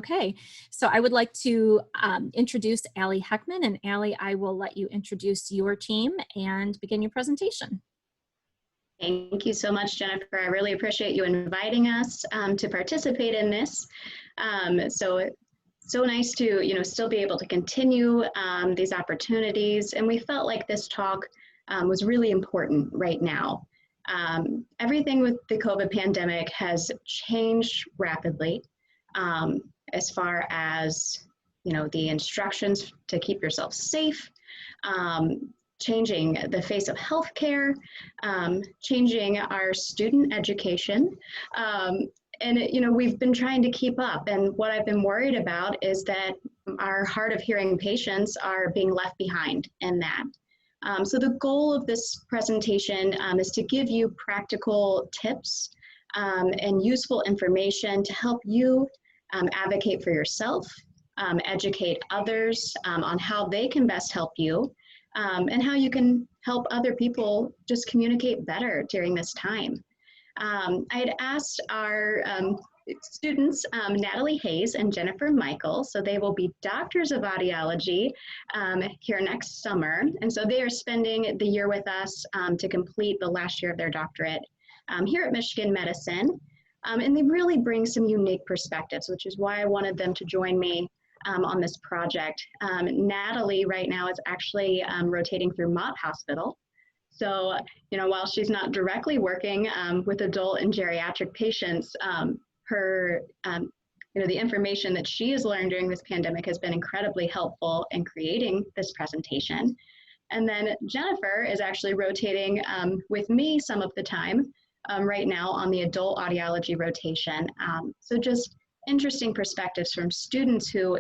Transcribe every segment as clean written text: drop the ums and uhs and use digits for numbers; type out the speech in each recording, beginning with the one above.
Okay, so I would like to introduce Allie Heckman, and Allie, I will let you introduce your team and begin your presentation. Thank you so much, Jennifer. I really appreciate you inviting us to participate in this. So nice to still be able to continue these opportunities, and we felt like this talk was really important right now. Everything with the COVID pandemic has changed rapidly as far as the instructions to keep yourself safe. Changing the face of healthcare, changing our student education. And we've been trying to keep up. And what I've been worried about is that our hard of hearing patients are being left behind in that. So the goal of this presentation is to give you practical tips and useful information to help you advocate for yourself, educate others on how they can best help you, and how you can help other people just communicate better during this time. I had asked our students, Natalie Hayes and Jennifer Michael, so they will be doctors of audiology here next summer. And so they are spending the year with us to complete the last year of their doctorate here at Michigan Medicine. And they really bring some unique perspectives, which is why I wanted them to join me on this project. Natalie right now is actually rotating through Mott Hospital. So, while she's not directly working with adult and geriatric patients, the information that she has learned during this pandemic has been incredibly helpful in creating this presentation. And then Jennifer is actually rotating with me some of the time right now on the adult audiology rotation. So just interesting perspectives from students who,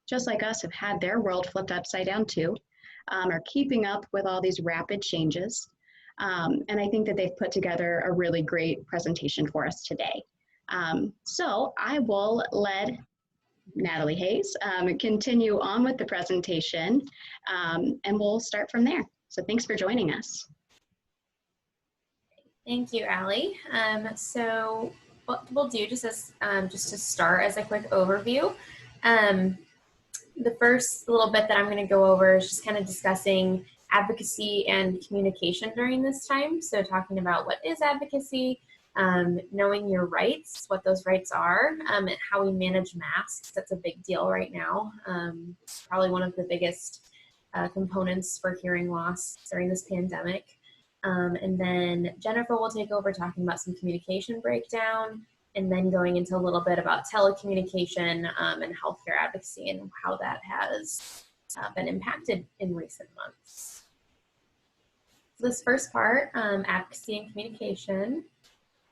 just like us, have had their world flipped upside down too, are keeping up with all these rapid changes. And I think that they've put together a really great presentation for us today. So I will let Natalie Hayes continue on with the presentation, and we'll start from there. So thanks for joining us. Thank you, Allie. So what we'll do just to start as a quick overview, the first little bit that I'm going to go over is just kind of discussing advocacy and communication during this time. So talking about what is advocacy, knowing your rights, what those rights are, and how we manage masks. That's a big deal right now. Probably one of the biggest components for hearing loss during this pandemic. And then Jennifer will take over talking about some communication breakdown, and then going into a little bit about telecommunication and healthcare advocacy and how that has been impacted in recent months. So this first part, advocacy and communication.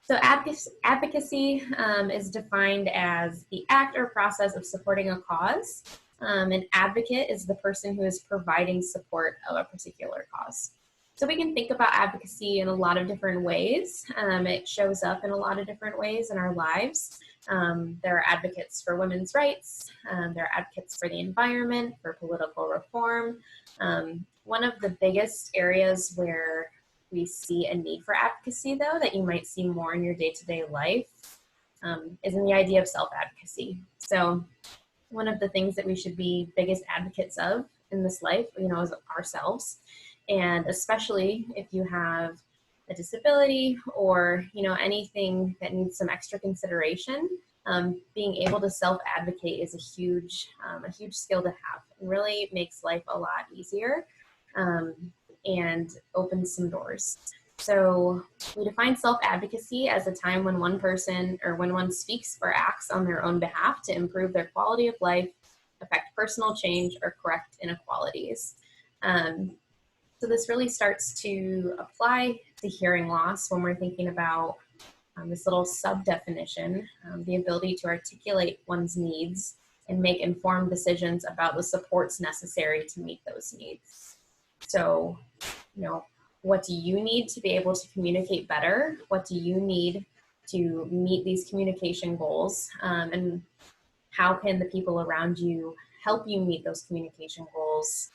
So advocacy is defined as the act or process of supporting a cause. An advocate is the person who is providing support of a particular cause. So we can think about advocacy in a lot of different ways. It shows up in a lot of different ways in our lives. There are advocates for women's rights. There are advocates for the environment, for political reform. One of the biggest areas where we see a need for advocacy, though, that you might see more in your day-to-day life is in the idea of self-advocacy. So one of the things that we should be biggest advocates of in this life, is ourselves. And especially if you have a disability or, anything that needs some extra consideration, being able to self-advocate is a huge skill to have. It really makes life a lot easier and opens some doors. So we define self-advocacy as a time when one person or when one speaks or acts on their own behalf to improve their quality of life, affect personal change, or correct inequalities. So this really starts to apply to hearing loss when we're thinking about this little sub-definition, the ability to articulate one's needs and make informed decisions about the supports necessary to meet those needs. So, what do you need to be able to communicate better? What do you need to meet these communication goals? And how can the people around you help you meet those communication goals?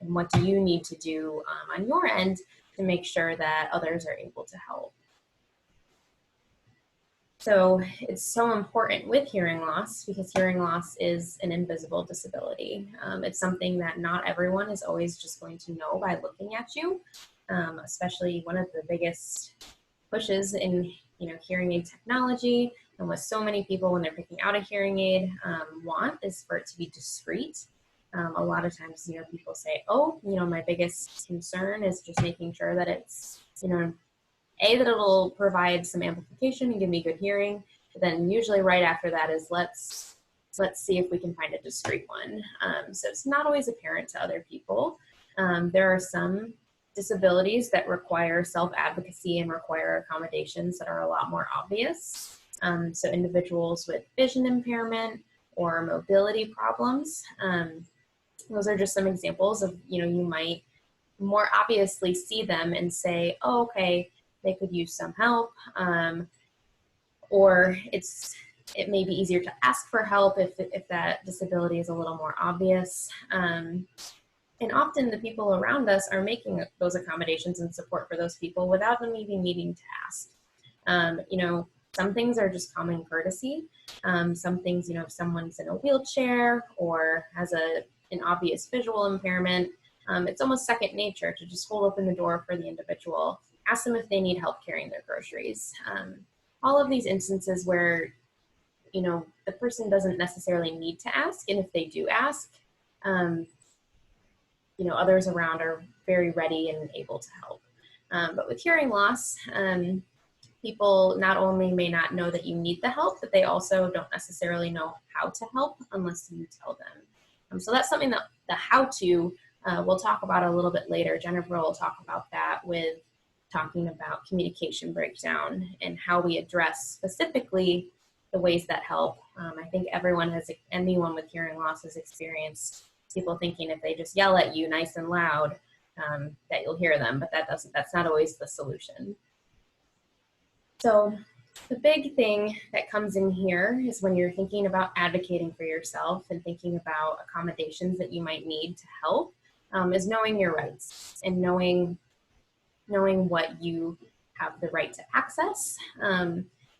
And what do you need to do on your end to make sure that others are able to help? So it's so important with hearing loss because hearing loss is an invisible disability. It's something that not everyone is always just going to know by looking at you, especially one of the biggest pushes in hearing aid technology and what so many people when they're picking out a hearing aid want is for it to be discreet. A lot of times, people say, oh, my biggest concern is just making sure that it's, that it'll provide some amplification and give me good hearing. But then usually right after that is let's see if we can find a discreet one. So it's not always apparent to other people. There are some disabilities that require self-advocacy and require accommodations that are a lot more obvious. So individuals with vision impairment or mobility problems, those are just some examples of, you might more obviously see them and say, oh, okay, they could use some help, or it may be easier to ask for help if that disability is a little more obvious. And often the people around us are making those accommodations and support for those people without them even needing to ask. Some things are just common courtesy. Some things, if someone's in a wheelchair or has an obvious visual impairment, it's almost second nature to just hold open the door for the individual, ask them if they need help carrying their groceries. All of these instances where, the person doesn't necessarily need to ask, and if they do ask, others around are very ready and able to help. But with hearing loss, people not only may not know that you need the help, but they also don't necessarily know how to help unless you tell them. So that's something that the how-to we'll talk about a little bit later. Jennifer will talk about that with talking about communication breakdown and how we address specifically the ways that help. I think anyone with hearing loss has experienced people thinking if they just yell at you nice and loud, that you'll hear them, but that's not always the solution. So the big thing that comes in here is when you're thinking about advocating for yourself and thinking about accommodations that you might need to help, is knowing your rights and knowing what you have the right to access.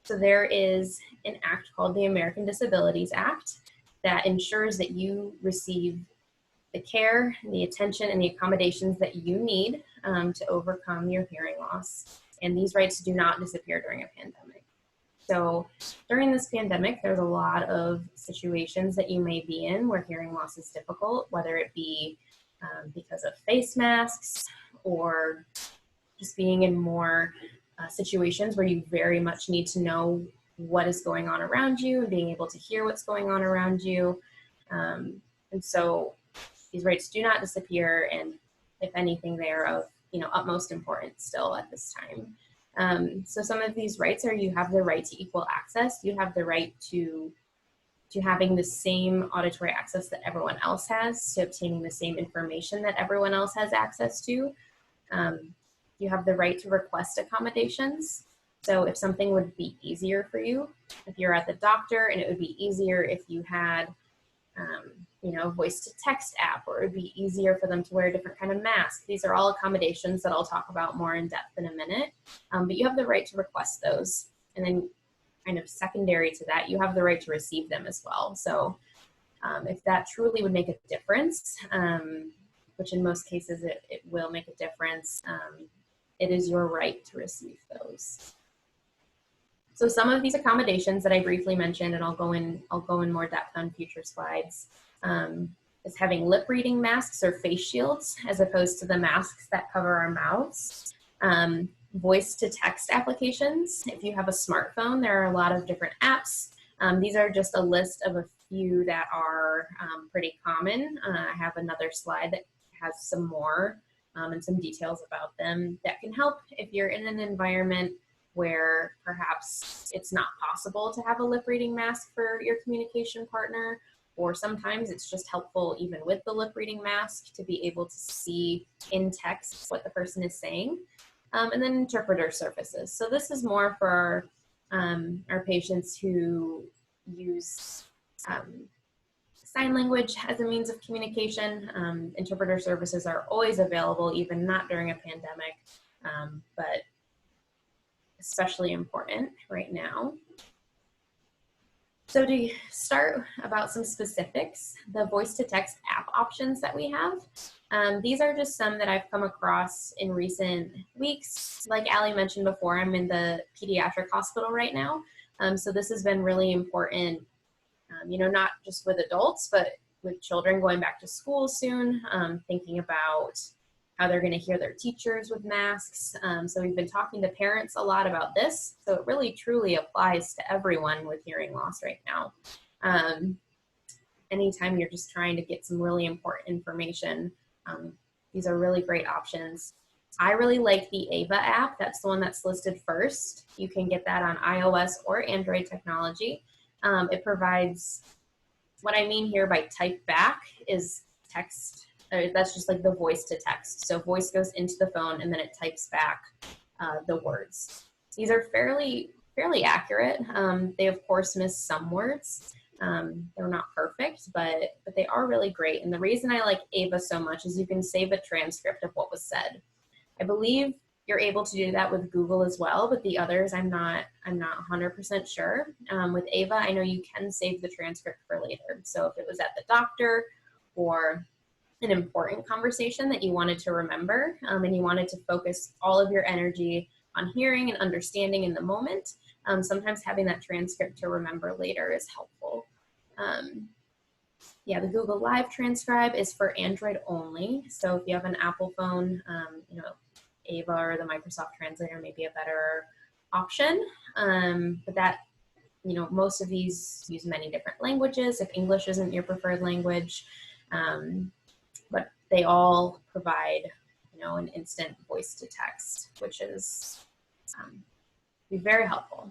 So there is an act called the American Disabilities Act that ensures that you receive the care, the attention, and the accommodations that you need to overcome your hearing loss. And these rights do not disappear during a pandemic. So during this pandemic, there's a lot of situations that you may be in where hearing loss is difficult, whether it be because of face masks or just being in more situations where you very much need to know what is going on around you and being able to hear what's going on around you. And so these rights do not disappear, and if anything, they are of utmost importance still at this time. So some of these rights are: you have the right to equal access, you have the right to having the same auditory access that everyone else has, to obtaining the same information that everyone else has access to. You have the right to request accommodations. So if something would be easier for you, if you're at the doctor and it would be easier if you had a voice to text app, or it would be easier for them to wear a different kind of mask. These are all accommodations that I'll talk about more in depth in a minute, but you have the right to request those. And then kind of secondary to that, you have the right to receive them as well. So if that truly would make a difference, which in most cases it will make a difference, it is your right to receive those. So some of these accommodations that I briefly mentioned, and I'll go in more depth on future slides, is having lip reading masks or face shields as opposed to the masks that cover our mouths. Voice to text applications. If you have a smartphone, there are a lot of different apps. These are just a list of a few that are pretty common. I have another slide that has some more and some details about them that can help if you're in an environment where perhaps it's not possible to have a lip reading mask for your communication partner, or sometimes it's just helpful even with the lip reading mask to be able to see in text what the person is saying. And then interpreter services. So this is more for our patients who use sign language as a means of communication. Interpreter services are always available, even not during a pandemic, but especially important right now. So to start about some specifics, the voice-to-text app options that we have, these are just some that I've come across in recent weeks. Like Allie mentioned before, I'm in the pediatric hospital right now. So this has been really important, not just with adults, but with children going back to school soon, thinking about how they're going to hear their teachers with masks. So we've been talking to parents a lot about this. So it really truly applies to everyone with hearing loss right now. Anytime you're just trying to get some really important information, these are really great options. I really like the Ava app. That's the one that's listed first. You can get that on iOS or Android technology. It provides, what I mean here by type back is text. That's just like the voice to text. So voice goes into the phone and then it types back the words. These are fairly accurate. They of course miss some words. They're not perfect, but they are really great. And the reason I like Ava so much is you can save a transcript of what was said. I believe you're able to do that with Google as well, but the others I'm not 100% sure. With Ava, I know you can save the transcript for later. So if it was at the doctor or an important conversation that you wanted to remember, and you wanted to focus all of your energy on hearing and understanding in the moment, sometimes having that transcript to remember later is helpful. The Google Live Transcribe is for Android only. So if you have an Apple phone, Ava or the Microsoft Translator may be a better option. But that, most of these use many different languages if English isn't your preferred language. But they all provide, an instant voice to text, which is be very helpful.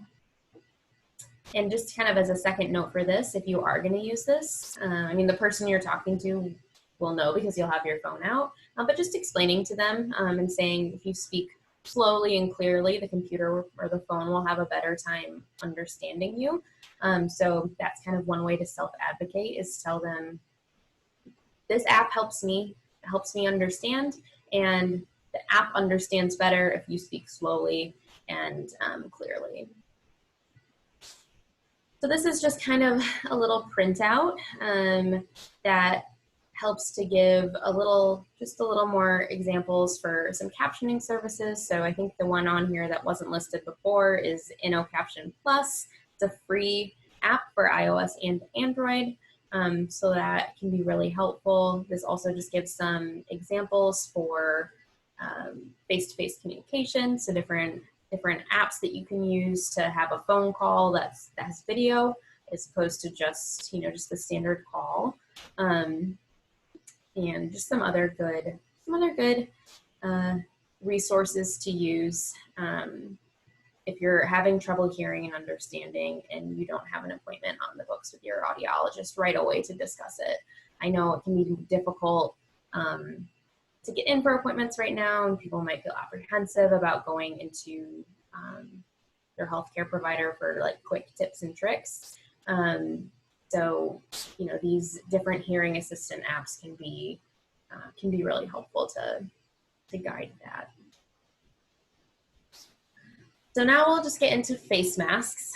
And just kind of as a second note for this, if you are going to use this, the person you're talking to will know because you'll have your phone out, but just explaining to them and saying if you speak slowly and clearly, the computer or the phone will have a better time understanding you. So that's kind of one way to self-advocate, is tell them, this app helps me understand, and the app understands better if you speak slowly and clearly. So this is just kind of a little printout that helps to give just a little more examples for some captioning services. So I think the one on here that wasn't listed before is InnoCaption Plus. It's a free app for iOS and Android. So that can be really helpful. This also just gives some examples for face-to-face communication, so different apps that you can use to have a phone call that has video, as opposed to just the standard call, and just some other good resources to use if you're having trouble hearing and understanding and you don't have an appointment on the books with your audiologist right away to discuss it. I know it can be difficult to get in for appointments right now, and people might feel apprehensive about going into their healthcare provider for like quick tips and tricks. So these different hearing assistant apps can be really helpful to guide that. So now we'll just get into face masks.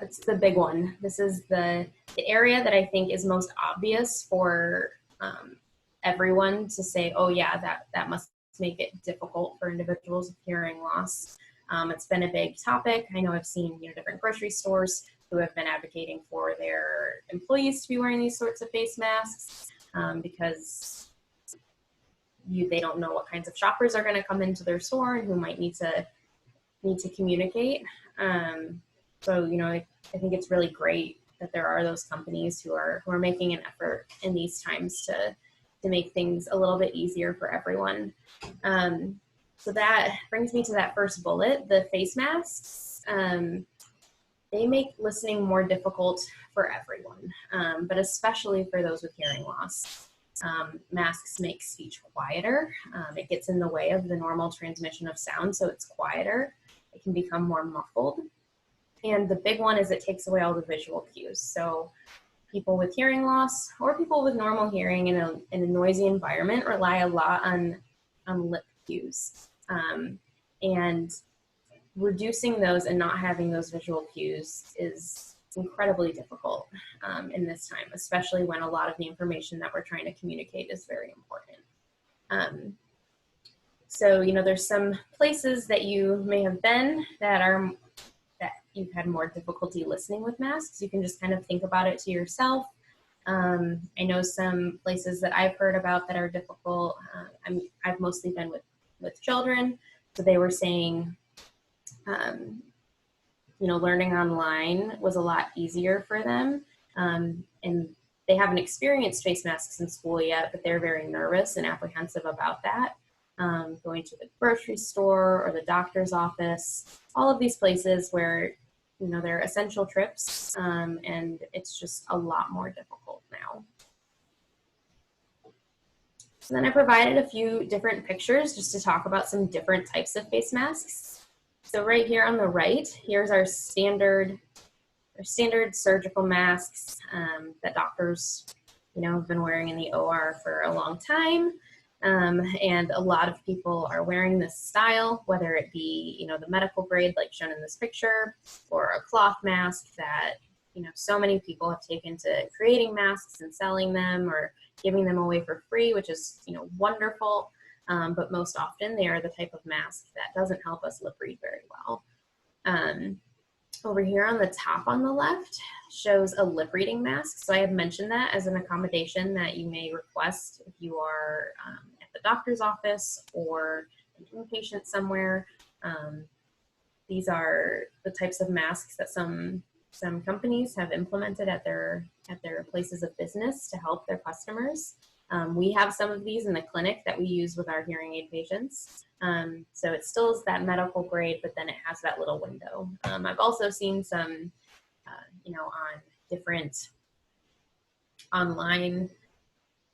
It's the big one. This is the area that I think is most obvious for everyone to say, oh yeah, that must make it difficult for individuals with hearing loss. It's been a big topic. I know I've seen different grocery stores who have been advocating for their employees to be wearing these sorts of face masks because they don't know what kinds of shoppers are going to come into their store and who might need to communicate. So I think it's really great that there are those companies who are making an effort in these times to make things a little bit easier for everyone. So that brings me to that first bullet, the face masks. They make listening more difficult for everyone, but especially for those with hearing loss. Masks make speech quieter. It gets in the way of the normal transmission of sound, so it's quieter. It can become more muffled. And the big one is it takes away all the visual cues. So people with hearing loss or people with normal hearing in a noisy environment rely a lot on lip cues. And reducing those and not having those visual cues is incredibly difficult in this time, especially when a lot of the information that we're trying to communicate is very important. So, you know, there's some places that you may have been that you've had more difficulty listening with masks. You can just kind of think about it to yourself. I know some places that I've heard about that are difficult. I've mostly been with children, so they were saying, you know, learning online was a lot easier for them, and they haven't experienced face masks in school yet, but they're very nervous and apprehensive about that. Going to the grocery store or the doctor's office, all of these places where, you know, they're essential trips, and it's just a lot more difficult now. So then I provided a few different pictures just to talk about some different types of face masks. So right here on the right, here's our standard surgical masks that doctors, you know, have been wearing in the OR for a long time. And a lot of people are wearing this style, whether it be, you know, the medical grade like shown in this picture, or a cloth mask that, you know, so many people have taken to creating masks and selling them or giving them away for free, which is, you know, wonderful. But most often they are the type of mask that doesn't help us lip read very well. Over here on the top on the left shows a lip reading mask. So I have mentioned that as an accommodation that you may request if you are at the doctor's office or an inpatient somewhere. These are the types of masks that some companies have implemented at their places of business to help their customers. We have some of these in the clinic that we use with our hearing aid patients. So it still is that medical grade, but then it has that little window. I've also seen some, you know, on different online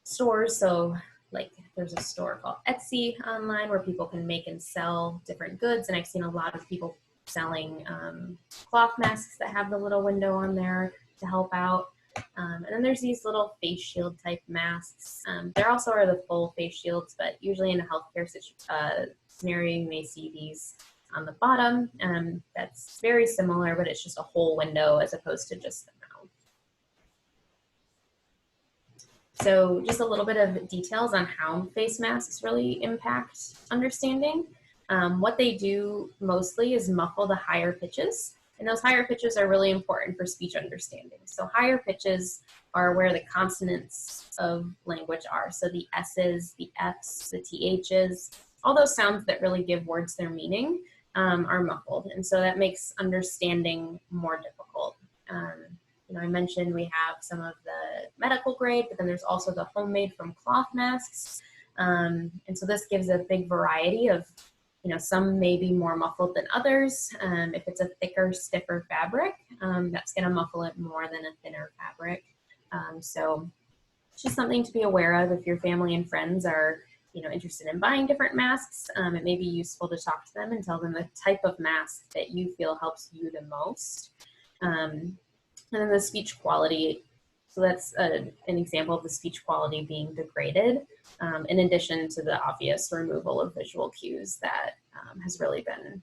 stores. So like there's a store called Etsy online where people can make and sell different goods. And I've seen a lot of people selling cloth masks that have the little window on there to help out. And then there's these little face shield type masks. There also are the full face shields, but usually in a healthcare scenario, you may see these on the bottom. That's very similar, but it's just a whole window as opposed to just the mouth. So just a little bit of details on how face masks really impact understanding. What they do mostly is muffle the higher pitches. And those higher pitches are really important for speech understanding. So higher pitches are where the consonants of language are. So the S's, the F's, the TH's, all those sounds that really give words their meaning are muffled. And so that makes understanding more difficult. You know, I mentioned we have some of the medical grade, but then there's also the homemade from cloth masks. And so this gives a big variety of, you know, some may be more muffled than others. If it's a thicker, stiffer fabric, that's going to muffle it more than a thinner fabric. So it's just something to be aware of if your family and friends are, you know, interested in buying different masks. It may be useful to talk to them and tell them the type of mask that you feel helps you the most. And then the speech quality. So that's an example of the speech quality being degraded, in addition to the obvious removal of visual cues that has really been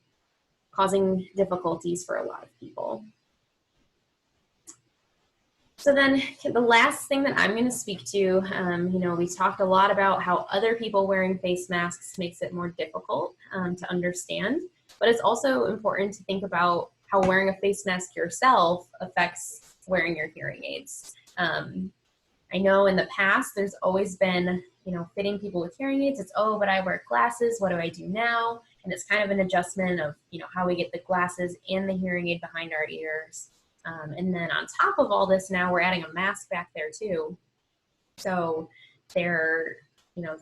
causing difficulties for a lot of people. So then the last thing that I'm going to speak to, you know, we talked a lot about how other people wearing face masks makes it more difficult to understand, but it's also important to think about how wearing a face mask yourself affects wearing your hearing aids. I know in the past, there's always been, you know, fitting people with hearing aids. It's, oh, but I wear glasses. What do I do now? And it's kind of an adjustment of, you know, how we get the glasses and the hearing aid behind our ears. And then on top of all this, now we're adding a mask back there too. So they're, you know,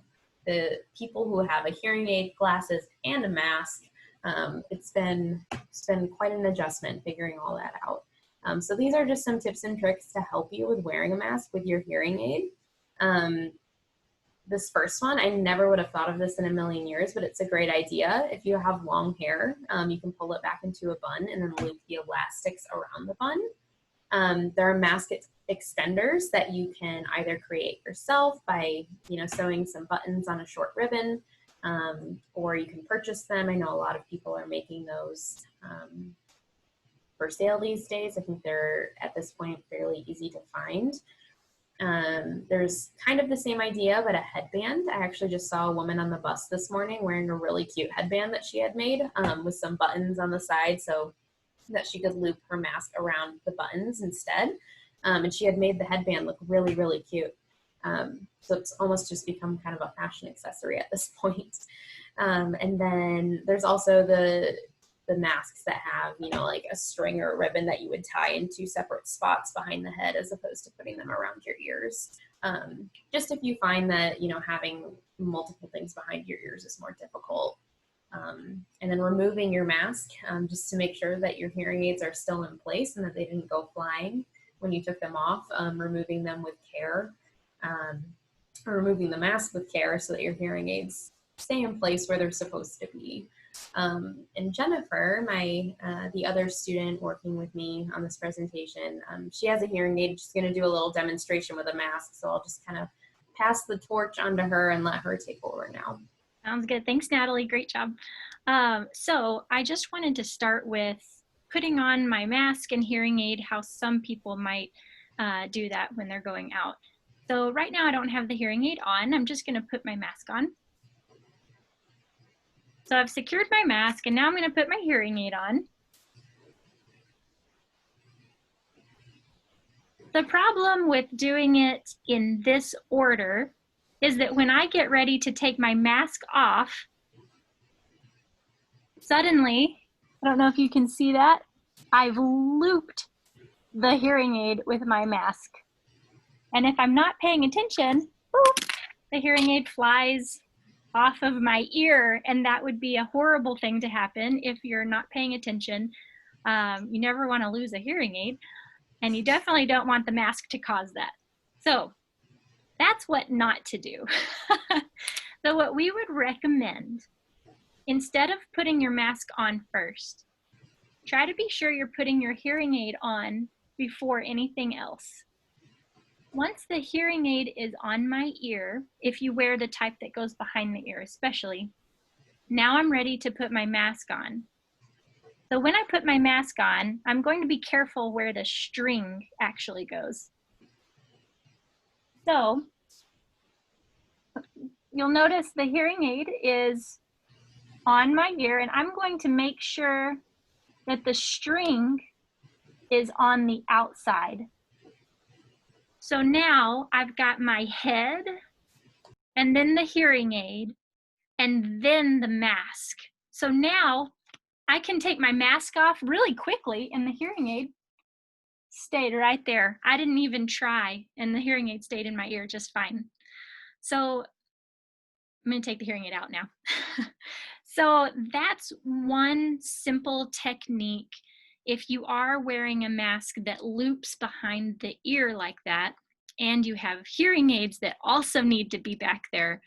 the people who have a hearing aid, glasses, and a mask, it's been quite an adjustment figuring all that out. So these are just some tips and tricks to help you with wearing a mask with your hearing aid. This first one, I never would have thought of this in a million years, but it's a great idea. If you have long hair, you can pull it back into a bun and then loop the elastics around the bun. There are mask extenders that you can either create yourself by, you know, sewing some buttons on a short ribbon, or you can purchase them. I know a lot of people are making those for sale these days. I think they're at this point fairly easy to find. There's kind of the same idea, but a headband. I actually just saw a woman on the bus this morning wearing a really cute headband that she had made with some buttons on the side so that she could loop her mask around the buttons instead. And she had made the headband look really, really cute. So it's almost just become kind of a fashion accessory at this point. And then there's also the masks that have, you know, like a string or a ribbon that you would tie in two separate spots behind the head as opposed to putting them around your ears. Just if you find that, you know, having multiple things behind your ears is more difficult. And then removing your mask just to make sure that your hearing aids are still in place and that they didn't go flying when you took them off, removing them with care, or removing the mask with care so that your hearing aids stay in place where they're supposed to be. And Jennifer, the other student working with me on this presentation, she has a hearing aid. She's going to do a little demonstration with a mask, so I'll just kind of pass the torch onto her and let her take over now. Sounds good. Thanks, Natalie. Great job. So I just wanted to start with putting on my mask and hearing aid, how some people might do that when they're going out. So right now I don't have the hearing aid on. I'm just going to put my mask on. So I've secured my mask and now I'm going to put my hearing aid on. The problem with doing it in this order is that when I get ready to take my mask off, suddenly, I don't know if you can see that, I've looped the hearing aid with my mask. And if I'm not paying attention, boop, the hearing aid flies off of my ear, and that would be a horrible thing to happen if you're not paying attention. You never want to lose a hearing aid, and you definitely don't want the mask to cause that. So that's what not to do. So what we would recommend, instead of putting your mask on first, try to be sure you're putting your hearing aid on before anything else. Once the hearing aid is on my ear, if you wear the type that goes behind the ear especially, now I'm ready to put my mask on. So when I put my mask on, I'm going to be careful where the string actually goes. So you'll notice the hearing aid is on my ear, and I'm going to make sure that the string is on the outside. So now I've got my head, and then the hearing aid, and then the mask. So now I can take my mask off really quickly, and the hearing aid stayed right there. I didn't even try, and the hearing aid stayed in my ear just fine. So I'm going to take the hearing aid out now. So that's one simple technique. If you are wearing a mask that loops behind the ear like that, and you have hearing aids that also need to be back there,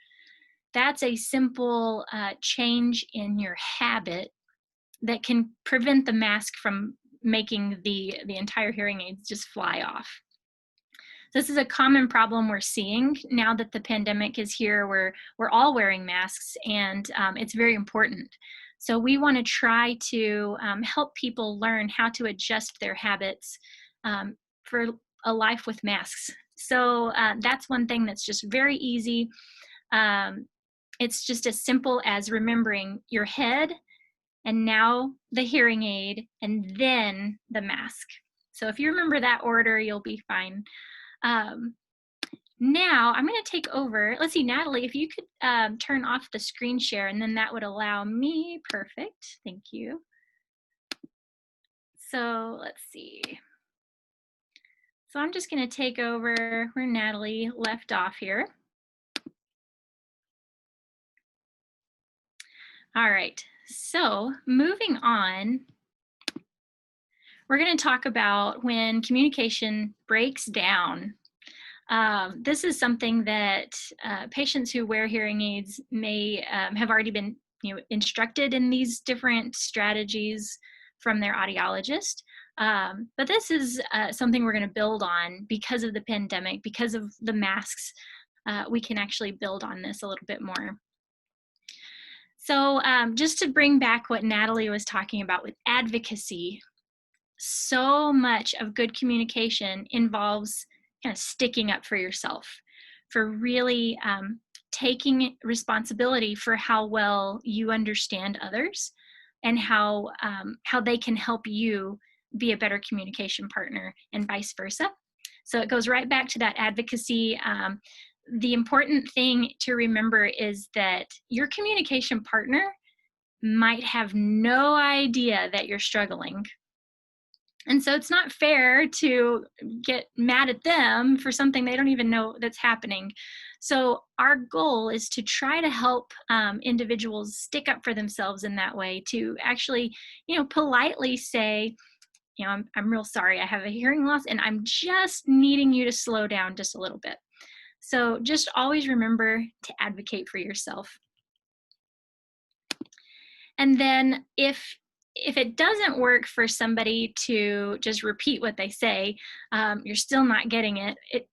that's a simple change in your habit that can prevent the mask from making the entire hearing aids just fly off. This is a common problem we're seeing now that the pandemic is here. We're all wearing masks, and it's very important. So we want to try to help people learn how to adjust their habits for a life with masks. So that's one thing that's just very easy. It's just as simple as remembering your head, and now the hearing aid, and then the mask. So if you remember that order, you'll be fine. Now I'm going to take over. Let's see, Natalie, if you could turn off the screen share, and then that would allow me. Perfect. Thank you. So let's see. So I'm just going to take over where Natalie left off here. All right. So moving on, we're going to talk about when communication breaks down. This is something that patients who wear hearing aids may have already been, instructed in these different strategies from their audiologist. But this is something we're going to build on because of the pandemic, because of the masks. We can actually build on this a little bit more. So just to bring back what Natalie was talking about with advocacy. so much of good communication involves kind of sticking up for yourself, for really taking responsibility for how well you understand others and how they can help you be a better communication partner and vice versa. So it goes right back to that advocacy. The important thing to remember is that your communication partner might have no idea that you're struggling. And so it's not fair to get mad at them for something they don't even know that's happening. So our goal is to try to help individuals stick up for themselves in that way, to actually, politely say, I'm real sorry, I have a hearing loss and I'm just needing you to slow down just a little bit. So just always remember to advocate for yourself. And then if it doesn't work for somebody to just repeat what they say, you're still not getting it, it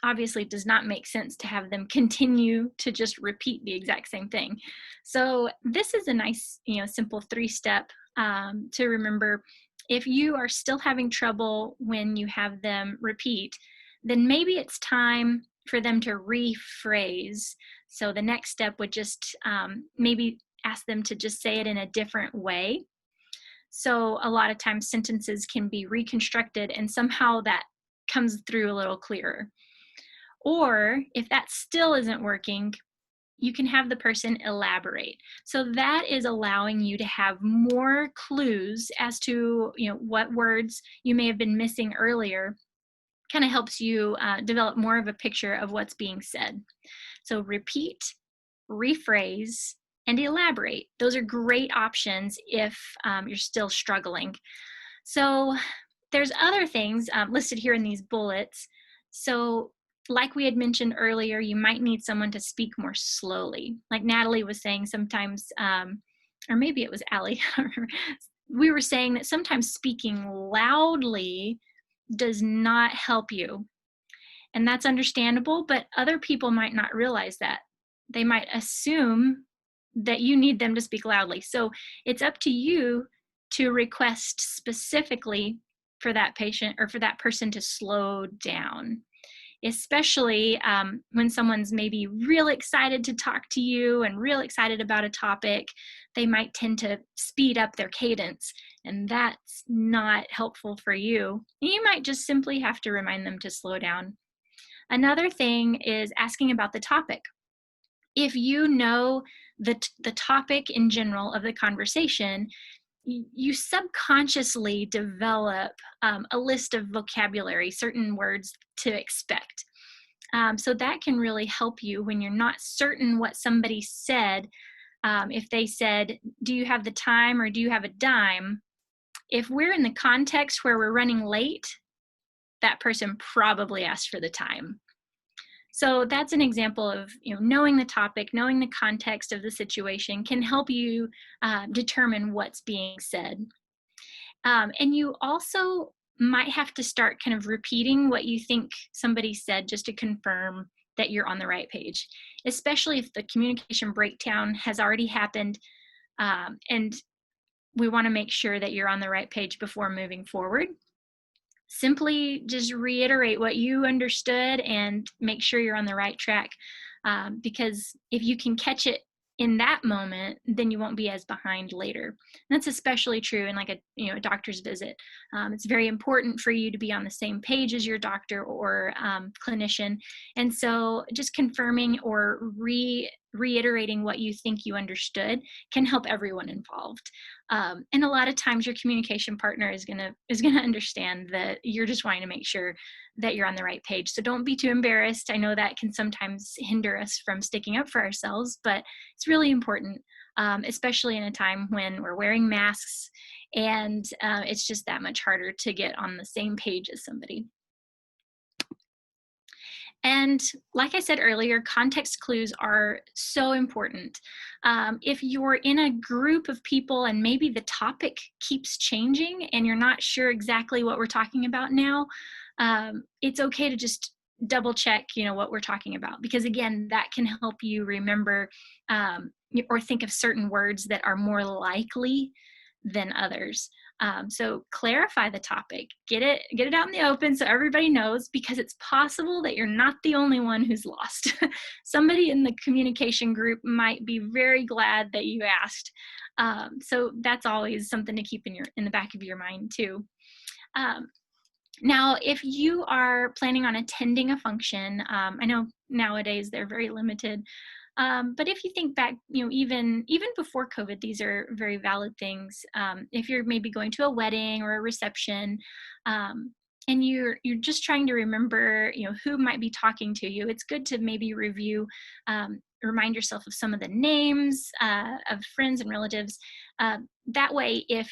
obviously does not make sense to have them continue to just repeat the exact same thing. So this is a nice, simple 3-step to remember. If you are still having trouble when you have them repeat, then maybe it's time for them to rephrase. So the next step would just maybe ask them to just say it in a different way. So a lot of times sentences can be reconstructed and somehow that comes through a little clearer. Or if that still isn't working, you can have the person elaborate. So that is allowing you to have more clues as to what words you may have been missing earlier. Kind of helps you develop more of a picture of what's being said. So repeat, rephrase, and elaborate. Those are great options if you're still struggling. So there's other things listed here in these bullets. So like we had mentioned earlier, you might need someone to speak more slowly. Like Natalie was saying sometimes, or maybe it was Allie, we were saying that sometimes speaking loudly does not help you. And that's understandable, but other people might not realize that. They might assume that you need them to speak loudly. So it's up to you to request specifically for that patient or for that person to slow down, especially when someone's maybe real excited to talk to you and real excited about a topic. They might tend to speed up their cadence, and that's not helpful for you. You might just simply have to remind them to slow down. Another thing is asking about the topic. If you know the topic in general of the conversation, you subconsciously develop a list of vocabulary, certain words to expect. So that can really help you when you're not certain what somebody said. If they said, do you have the time or do you have a dime? If we're in the context where we're running late, that person probably asked for the time. So that's an example of knowing the topic, knowing the context of the situation can help you determine what's being said. And you also might have to start kind of repeating what you think somebody said just to confirm that you're on the right page, especially if the communication breakdown has already happened, and we want to make sure that you're on the right page before moving forward. Simply just reiterate what you understood and make sure you're on the right track, because if you can catch it in that moment, then you won't be as behind later. And that's especially true in like a doctor's visit. It's very important for you to be on the same page as your doctor or clinician. And so just confirming or reiterating what you think you understood can help everyone involved. And a lot of times your communication partner is gonna understand that you're just wanting to make sure that you're on the right page. So don't be too embarrassed. I know that can sometimes hinder us from sticking up for ourselves, but it's really important, especially in a time when we're wearing masks and it's just that much harder to get on the same page as somebody. And like I said earlier, context clues are so important. If you're in a group of people and maybe the topic keeps changing and you're not sure exactly what we're talking about now, it's okay to just double check, what we're talking about, because again, that can help you remember or think of certain words that are more likely than others. So clarify the topic, get it out in the open so everybody knows, because it's possible that you're not the only one who's lost. Somebody in the communication group might be very glad that you asked. So that's always something to keep in the back of your mind too. Now, if you are planning on attending a function, I know nowadays they're very limited, but if you think back, even before COVID, these are very valid things. If you're maybe going to a wedding or a reception, and you're just trying to remember, who might be talking to you, it's good to maybe remind yourself of some of the names of friends and relatives. That way, if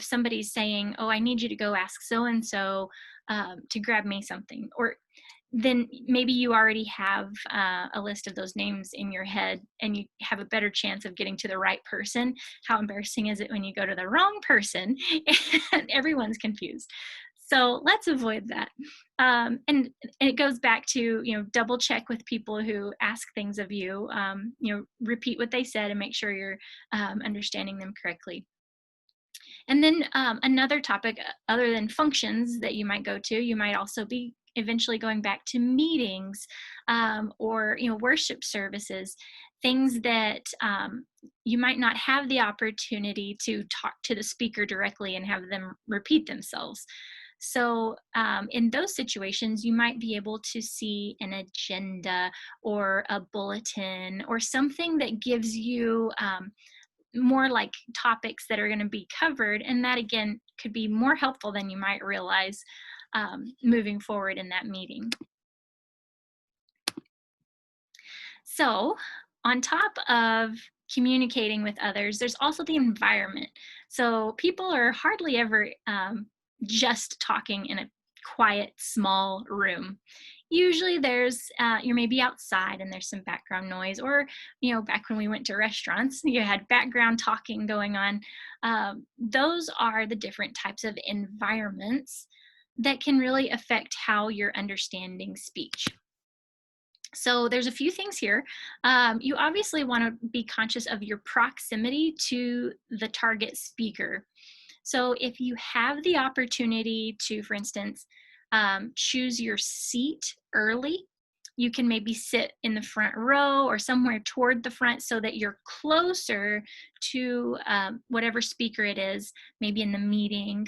somebody's saying, "Oh, I need you to go ask so-and-so to grab me something," then maybe you already have a list of those names in your head and you have a better chance of getting to the right person. How embarrassing is it when you go to the wrong person and everyone's confused? So let's avoid that. And it goes back to, double check with people who ask things of you, repeat what they said and make sure you're understanding them correctly. And then another topic other than functions that you might go to, you might also be eventually going back to meetings or worship services, things that you might not have the opportunity to talk to the speaker directly and have them repeat themselves. So in those situations, you might be able to see an agenda or a bulletin or something that gives you more like topics that are going to be covered, and that again could be more helpful than you might realize moving forward in that meeting. So on top of communicating with others, there's also the environment. So people are hardly ever just talking in a quiet, small room. Usually you're maybe outside and there's some background noise, or, back when we went to restaurants, you had background talking going on. Those are the different types of environments that can really affect how you're understanding speech. So there's a few things here. You obviously want to be conscious of your proximity to the target speaker. So if you have the opportunity to, for instance, choose your seat early, you can maybe sit in the front row or somewhere toward the front so that you're closer to whatever speaker it is, maybe in the meeting.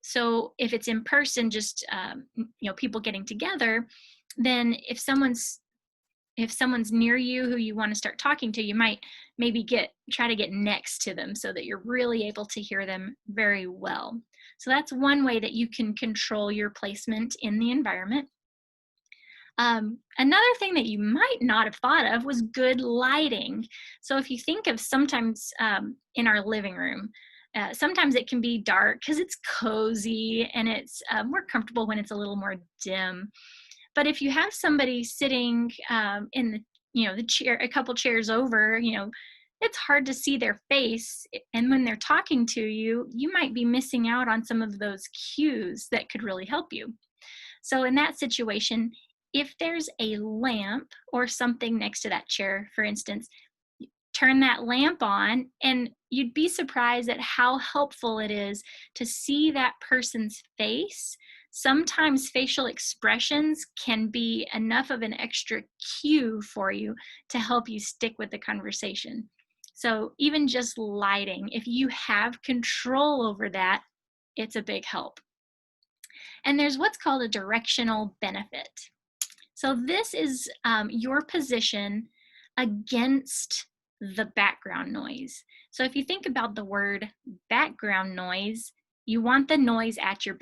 So if it's in person, just people getting together, then if someone's near you who you want to start talking to, you might maybe try to get next to them so that you're really able to hear them very well. So that's one way that you can control your placement in the environment. Another thing that you might not have thought of was good lighting. So if you think of sometimes in our living room, sometimes it can be dark because it's cozy and it's more comfortable when it's a little more dim. But if you have somebody sitting in the chair, a couple chairs over, it's hard to see their face. And when they're talking to you, you might be missing out on some of those cues that could really help you. So in that situation, if there's a lamp or something next to that chair, for instance, turn that lamp on, and you'd be surprised at how helpful it is to see that person's face. Sometimes facial expressions can be enough of an extra cue for you to help you stick with the conversation. So even just lighting, if you have control over that, it's a big help. And there's what's called a directional benefit. So this is your position against the background noise. So if you think about the word background noise, you want the noise at your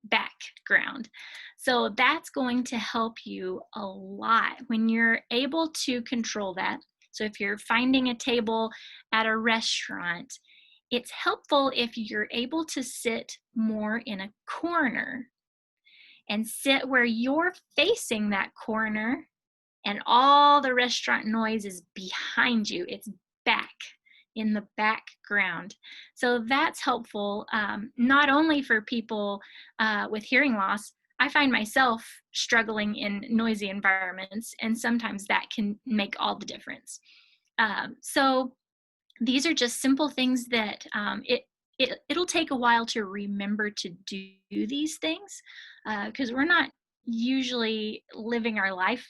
background. So that's going to help you a lot when you're able to control that. So if you're finding a table at a restaurant, it's helpful if you're able to sit more in a corner and sit where you're facing that corner and all the restaurant noise is behind you. It's back in the background. So that's helpful, not only for people with hearing loss. I find myself struggling in noisy environments, and sometimes that can make all the difference. So these are just simple things that it'll take a while to remember to do these things, because we're not usually living our life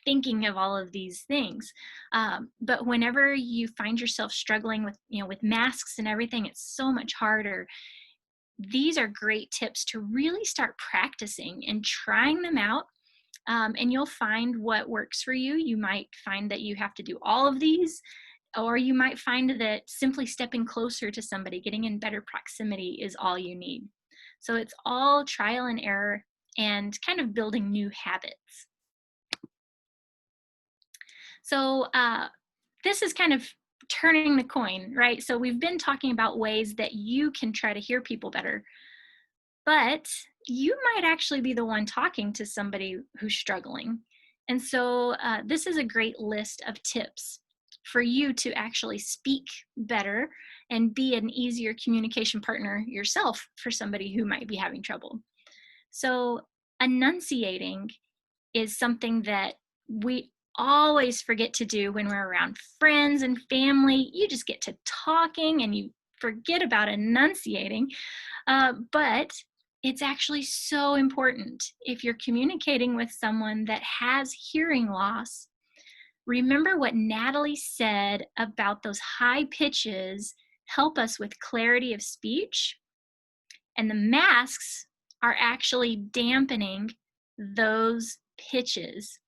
thinking of all of these things. But whenever you find yourself struggling with, with masks and everything, it's so much harder. These are great tips to really start practicing and trying them out. And you'll find what works for you. You might find that you have to do all of these, or you might find that simply stepping closer to somebody, getting in better proximity, is all you need. So it's all trial and error and kind of building new habits. So this is kind of turning the coin, right? So we've been talking about ways that you can try to hear people better, but you might actually be the one talking to somebody who's struggling. And so this is a great list of tips for you to actually speak better and be an easier communication partner yourself for somebody who might be having trouble. So enunciating is something that we always forget to do when we're around friends and family. You just get to talking and you forget about enunciating, but it's actually so important. If you're communicating with someone that has hearing loss, remember what Natalie said about those high pitches help us with clarity of speech, and the masks are actually dampening those pitches.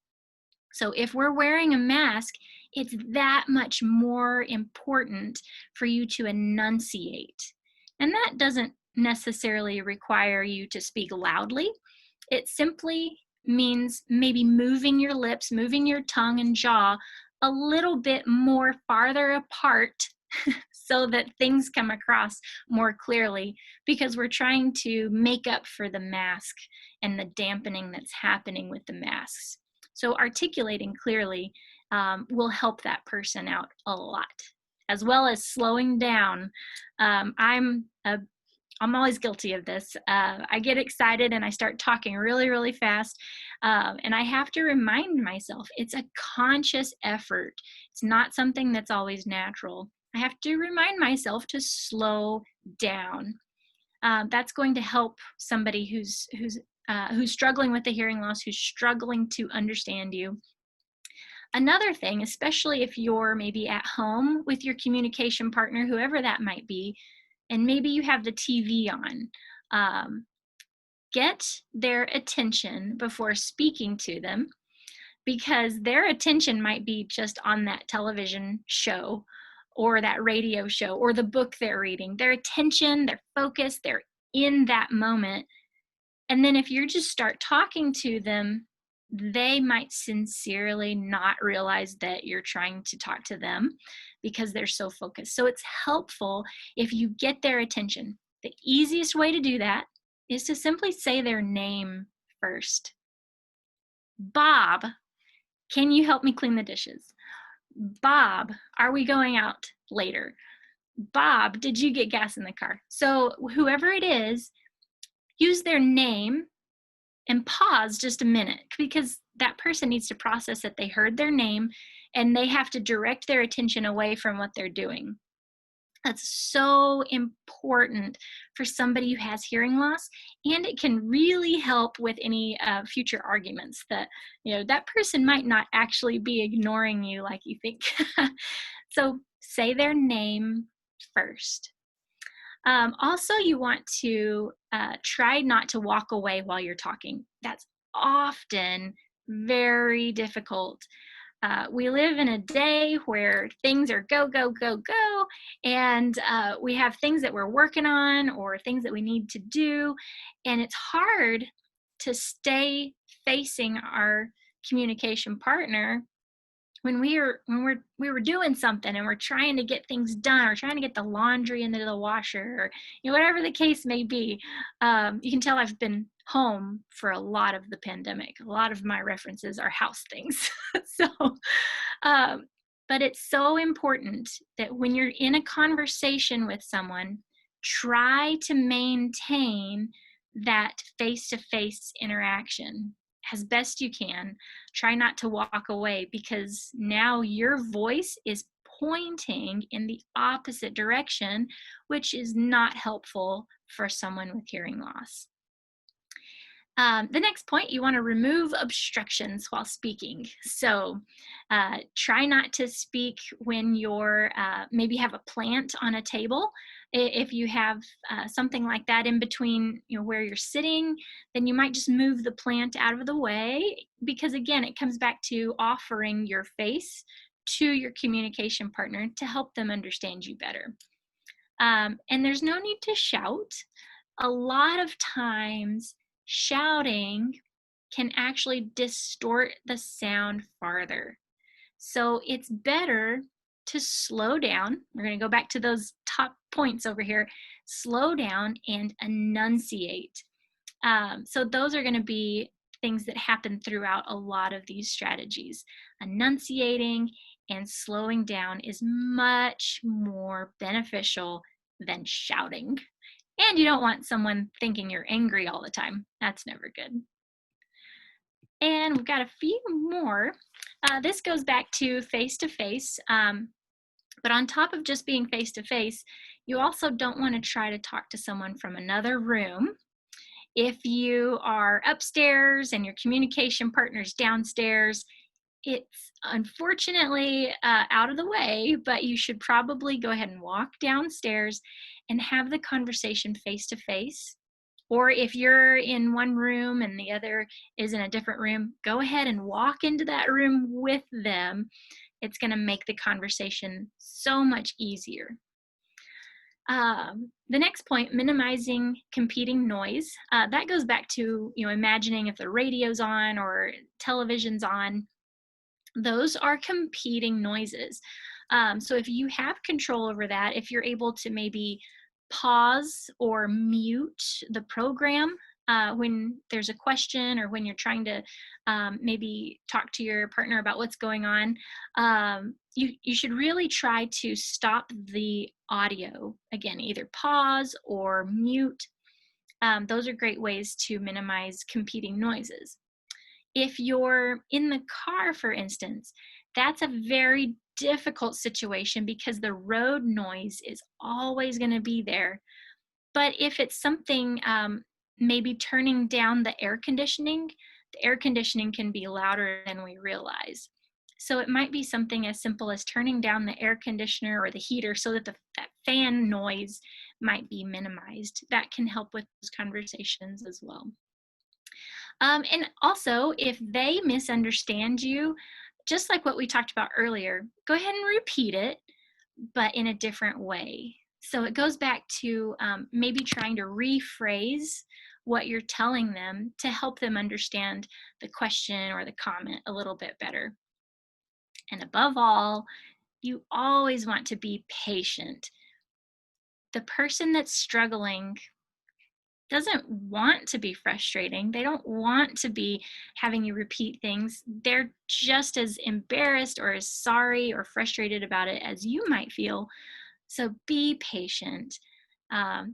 So if we're wearing a mask, it's that much more important for you to enunciate. And that doesn't necessarily require you to speak loudly. It simply means maybe moving your lips, moving your tongue and jaw a little bit more farther apart so that things come across more clearly, because we're trying to make up for the mask and the dampening that's happening with the masks. So articulating clearly will help that person out a lot, as well as slowing down. I'm always guilty of this. I get excited and I start talking really, really fast. And I have to remind myself it's a conscious effort. It's not something that's always natural. I have to remind myself to slow down. That's going to help somebody who's struggling with the hearing loss, who's struggling to understand you. Another thing, especially if you're maybe at home with your communication partner, whoever that might be, and maybe you have the TV on, get their attention before speaking to them, because their attention might be just on that television show or that radio show or the book they're reading. Their attention, their focus, they're in that moment. And then if you just start talking to them, they might sincerely not realize that you're trying to talk to them because they're so focused. So it's helpful if you get their attention. The easiest way to do that is to simply say their name first. Bob, can you help me clean the dishes? Bob, are we going out later? Bob, did you get gas in the car? So whoever it is, use their name and pause just a minute, because that person needs to process that they heard their name and they have to direct their attention away from what they're doing. That's so important for somebody who has hearing loss, and it can really help with any future arguments that, that person might not actually be ignoring you like you think. So say their name first. Also, you want to try not to walk away while you're talking. That's often very difficult. We live in a day where things are go, go, go, go, and we have things that we're working on or things that we need to do, and it's hard to stay facing our communication partner when we were doing something and we're trying to get things done, or trying to get the laundry into the washer, or whatever the case may be. You can tell I've been home for a lot of the pandemic. A lot of my references are house things. So, but it's so important that when you're in a conversation with someone, try to maintain that face-to-face interaction as best you can. Try not to walk away, because now your voice is pointing in the opposite direction, which is not helpful for someone with hearing loss. The next point, you want to remove obstructions while speaking. So try not to speak when you're maybe have a plant on a table. If you have something like that in between, where you're sitting, then you might just move the plant out of the way, because again, it comes back to offering your face to your communication partner to help them understand you better. And there's no need to shout. A lot of times, shouting can actually distort the sound farther. So it's better to slow down. We're going to go back to those top points over here. Slow down and enunciate. So those are going to be things that happen throughout a lot of these strategies. Enunciating and slowing down is much more beneficial than shouting. And you don't want someone thinking you're angry all the time. That's never good. And we've got a few more. This goes back to face-to-face. But on top of just being face-to-face, you also don't want to try to talk to someone from another room. If you are upstairs and your communication partner's downstairs, it's unfortunately out of the way, but you should probably go ahead and walk downstairs and have the conversation face to face. Or if you're in one room and the other is in a different room, go ahead and walk into that room with them. It's going to make the conversation so much easier. The next point, minimizing competing noise. That goes back to imagining if the radio's on or television's on. Those are competing noises. So if you have control over that, if you're able to maybe pause or mute the program when there's a question, or when you're trying to maybe talk to your partner about what's going on, you should really try to stop the audio. Again, either pause or mute. Those are great ways to minimize competing noises. If you're in the car, for instance, that's a very difficult situation because the road noise is always going to be there. But if it's something, maybe turning down the air conditioning can be louder than we realize. So it might be something as simple as turning down the air conditioner or the heater so that that fan noise might be minimized. That can help with those conversations as well. And also, if they misunderstand you, just like what we talked about earlier, go ahead and repeat it, but in a different way. So it goes back to maybe trying to rephrase what you're telling them to help them understand the question or the comment a little bit better. And above all, you always want to be patient. The person that's struggling doesn't want to be frustrating. They don't want to be having you repeat things. They're just as embarrassed or as sorry or frustrated about it as you might feel. So be patient.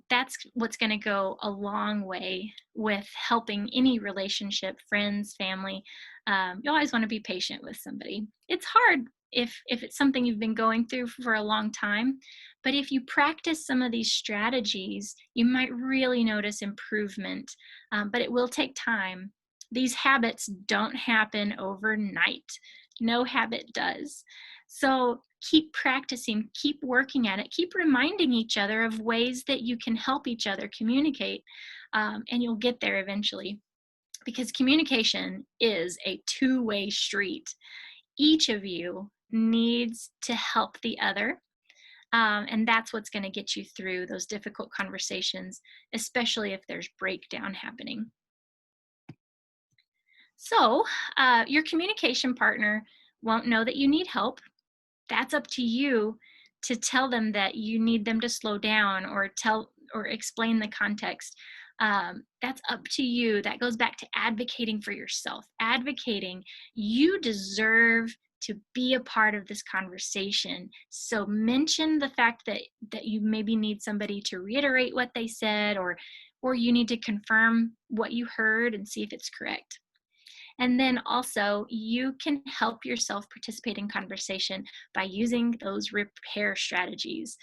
That's what's going to go a long way with helping any relationship, friends, family. You always want to be patient with somebody. It's hard if it's something you've been going through for a long time, but if you practice some of these strategies, you might really notice improvement, but it will take time. These habits don't happen overnight. No habit does. So keep practicing, keep working at it, keep reminding each other of ways that you can help each other communicate, and you'll get there eventually. Because communication is a two-way street. Each of you needs to help the other, and that's what's going to get you through those difficult conversations, especially if there's breakdown happening. So your communication partner won't know that you need help. That's up to you to tell them that you need them to slow down or explain the context. That's up to you. That goes back to advocating for yourself. Advocating, you deserve to be a part of this conversation. So mention the fact that you maybe need somebody to reiterate what they said, or you need to confirm what you heard and see if it's correct. And then also you can help yourself participate in conversation by using those repair strategies.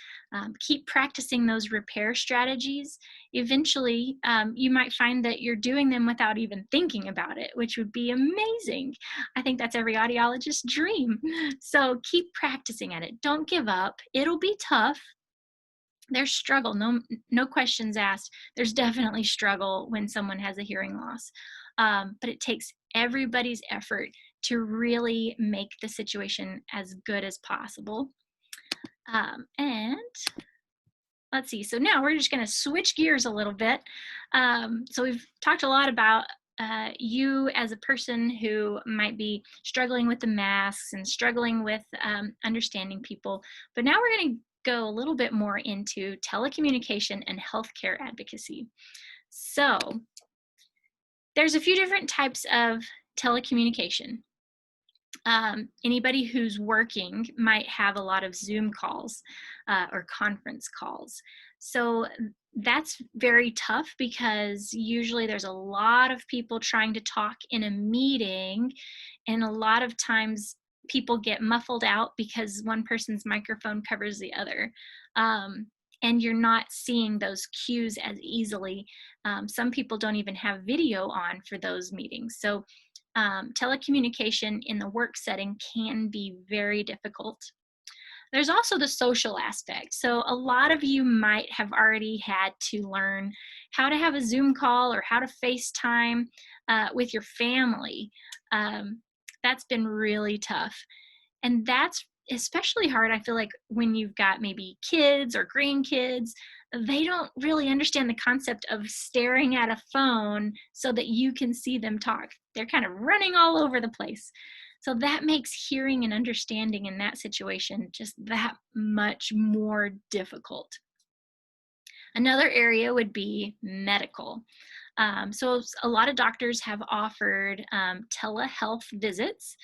Keep practicing those repair strategies. Eventually, you might find that you're doing them without even thinking about it, which would be amazing. I think that's every audiologist's dream. So keep practicing at it. Don't give up. It'll be tough. There's struggle, no questions asked. There's definitely struggle when someone has a hearing loss. But it takes everybody's effort to really make the situation as good as possible. And let's see, so now we're just gonna switch gears a little bit. So we've talked a lot about you as a person who might be struggling with the masks and struggling with understanding people. But now we're gonna go a little bit more into telecommunication and healthcare advocacy. So there's a few different types of telecommunication. Anybody who's working might have a lot of Zoom calls or conference calls. So that's very tough because usually there's a lot of people trying to talk in a meeting, and a lot of times people get muffled out because one person's microphone covers the other. And you're not seeing those cues as easily. Some people don't even have video on for those meetings. So telecommunication in the work setting can be very difficult. There's also the social aspect. So a lot of you might have already had to learn how to have a Zoom call or how to FaceTime with your family. That's been really tough. And that's especially hard, I feel like, when you've got maybe kids or grandkids. They don't really understand the concept of staring at a phone so that you can see them talk. They're kind of running all over the place. So that makes hearing and understanding in that situation just that much more difficult. Another area would be medical. So a lot of doctors have offered telehealth visits.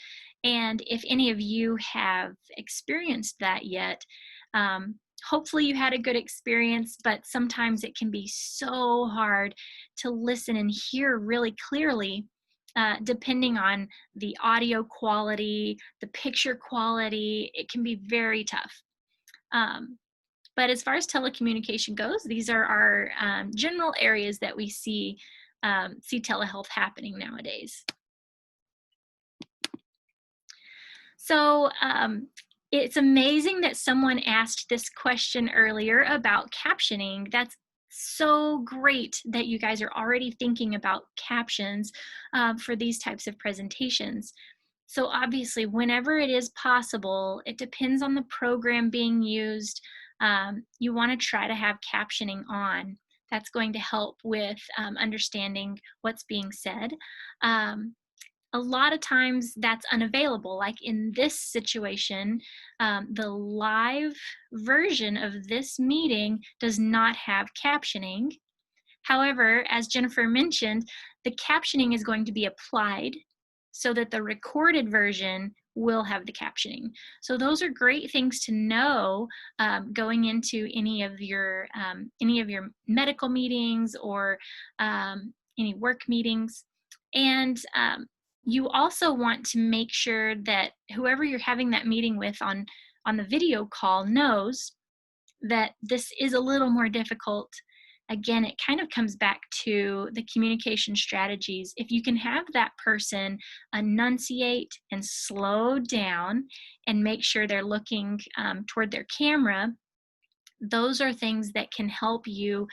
And if any of you have experienced that yet, hopefully you had a good experience, but sometimes it can be so hard to listen and hear really clearly, depending on the audio quality, the picture quality. It can be very tough. But as far as telecommunication goes, these are our general areas that we see telehealth happening nowadays. So it's amazing that someone asked this question earlier about captioning. That's so great that you guys are already thinking about captions for these types of presentations. So obviously, whenever it is possible, it depends on the program being used. You want to try to have captioning on. That's going to help with understanding what's being said. A lot of times that's unavailable. Like in this situation, the live version of this meeting does not have captioning. However, as Jennifer mentioned, the captioning is going to be applied so that the recorded version will have the captioning. So those are great things to know going into any of your medical meetings or any work meetings. And you also want to make sure that whoever you're having that meeting with on the video call knows that this is a little more difficult. Again, it kind of comes back to the communication strategies. If you can have that person enunciate and slow down and make sure they're looking toward their camera, those are things that can help you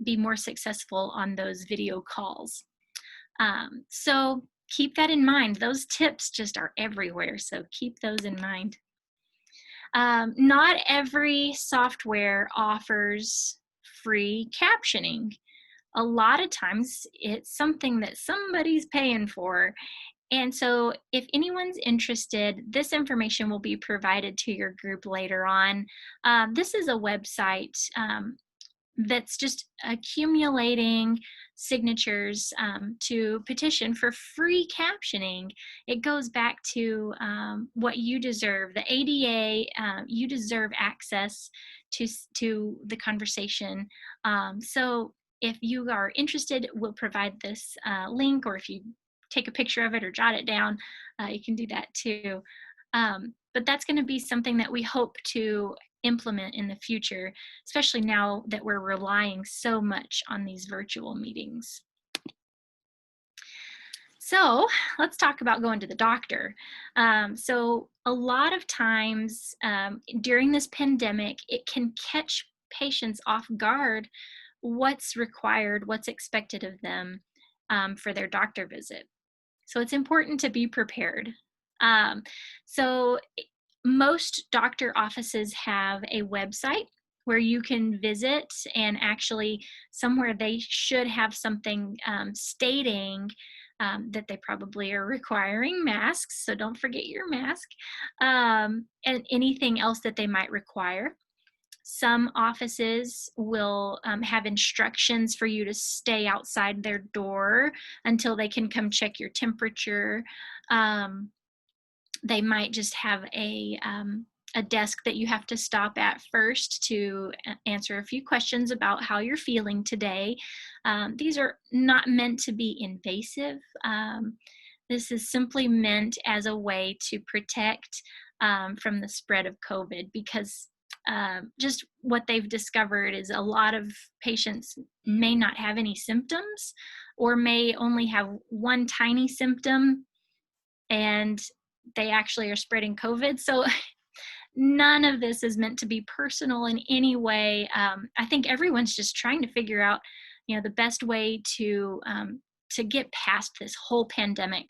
be more successful on those video calls. So keep that in mind. Those tips just are everywhere, so keep those in mind. Not every software offers free captioning. A lot of times it's something that somebody's paying for. And so if anyone's interested, this information will be provided to your group later on. This is a website that's just accumulating signatures to petition for free captioning. It goes back to what you deserve. The ADA, you deserve access to the conversation. So if you are interested, we'll provide this link, or if you take a picture of it or jot it down, you can do that too. But that's going to be something that we hope to implement in the future, especially now that we're relying so much on these virtual meetings. So let's talk about going to the doctor. So a lot of times during this pandemic, it can catch patients off guard what's required, what's expected of them for their doctor visit. So it's important to be prepared. So most doctor offices have a website where you can visit, and actually somewhere they should have something stating that they probably are requiring masks, so don't forget your mask, and anything else that they might require. Some offices will have instructions for you to stay outside their door until they can come check your temperature. They might just have a desk that you have to stop at first to answer a few questions about how you're feeling today. These are not meant to be invasive. This is simply meant as a way to protect from the spread of COVID, because just what they've discovered is a lot of patients may not have any symptoms, or may only have one tiny symptom, and they actually are spreading COVID. So none of this is meant to be personal in any way. I think everyone's just trying to figure out, the best way to get past this whole pandemic.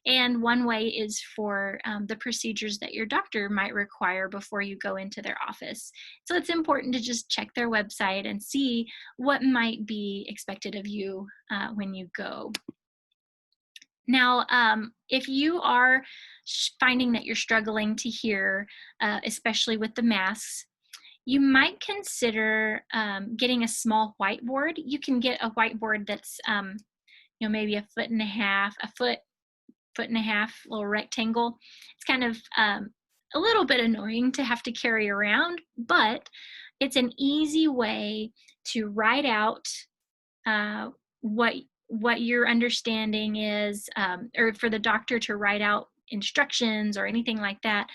And one way is for the procedures that your doctor might require before you go into their office. So it's important to just check their website and see what might be expected of you when you go. Now, if you are finding that you're struggling to hear, especially with the masks, you might consider getting a small whiteboard. You can get a whiteboard that's, maybe a foot and a half, little rectangle. It's kind of a little bit annoying to have to carry around, but it's an easy way to write out what your understanding is, or for the doctor to write out instructions or anything like that.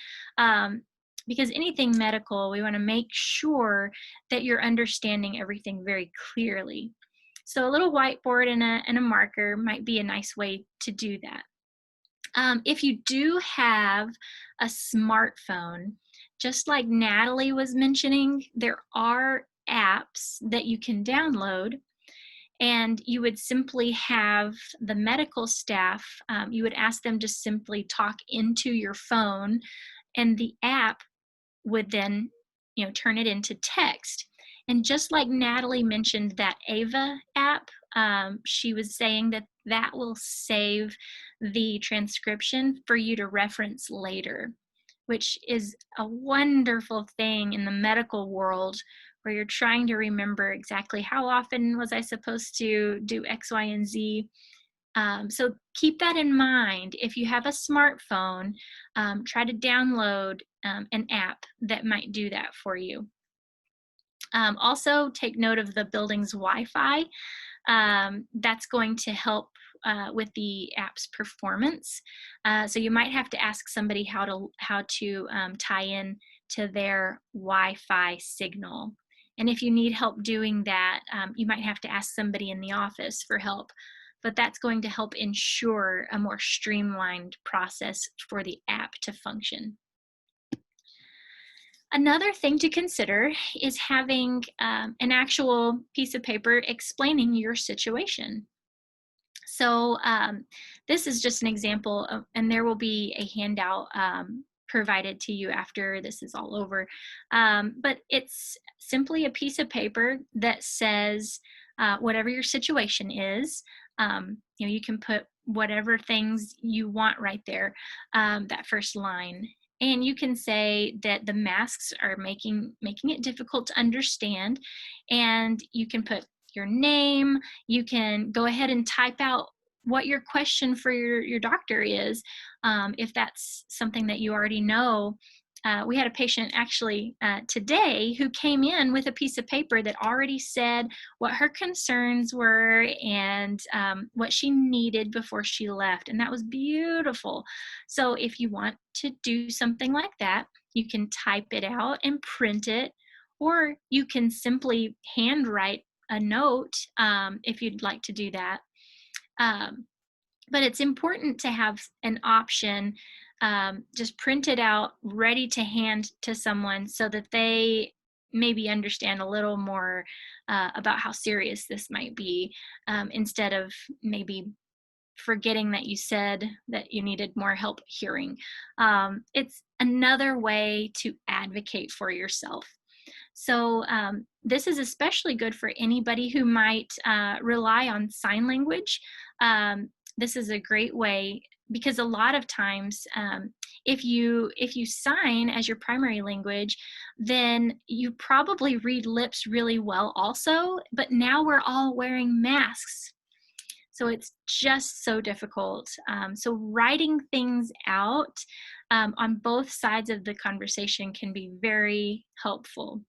Because anything medical, we want to make sure that you're understanding everything very clearly. So a little whiteboard and a marker might be a nice way to do that. If you do have a smartphone, just like Natalie was mentioning, there are apps that you can download, and you would simply have the medical staff, you would ask them to simply talk into your phone, and the app would then, turn it into text. And just like Natalie mentioned that Ava app, she was saying that will save the transcription for you to reference later, which is a wonderful thing in the medical world, where you're trying to remember exactly how often was I supposed to do X, Y, and Z. So keep that in mind. If you have a smartphone, try to download an app that might do that for you. Also, take note of the building's Wi-Fi. That's going to help with the app's performance. So you might have to ask somebody how to tie in to their Wi-Fi signal. And if you need help doing that, you might have to ask somebody in the office for help. But that's going to help ensure a more streamlined process for the app to function. Another thing to consider is having an actual piece of paper explaining your situation. So this is just an example of, and there will be a handout provided to you after this is all over. But it's simply a piece of paper that says whatever your situation is. You can put whatever things you want right there, that first line. And you can say that the masks are making it difficult to understand, and you can put your name. You can go ahead and type out what your question for your doctor is, if that's something that you already know. we had a patient actually today who came in with a piece of paper that already said what her concerns were and what she needed before she left. And that was beautiful. So if you want to do something like that, you can type it out and print it, or you can simply handwrite a note if you'd like to do that. But it's important to have an option just printed out, ready to hand to someone so that they maybe understand a little more about how serious this might be, instead of maybe forgetting that you said that you needed more help hearing. It's another way to advocate for yourself. So this is especially good for anybody who might rely on sign language. This is a great way, because a lot of times if you sign as your primary language, then you probably read lips really well also, but now we're all wearing masks. So it's just so difficult. So writing things out on both sides of the conversation can be very helpful.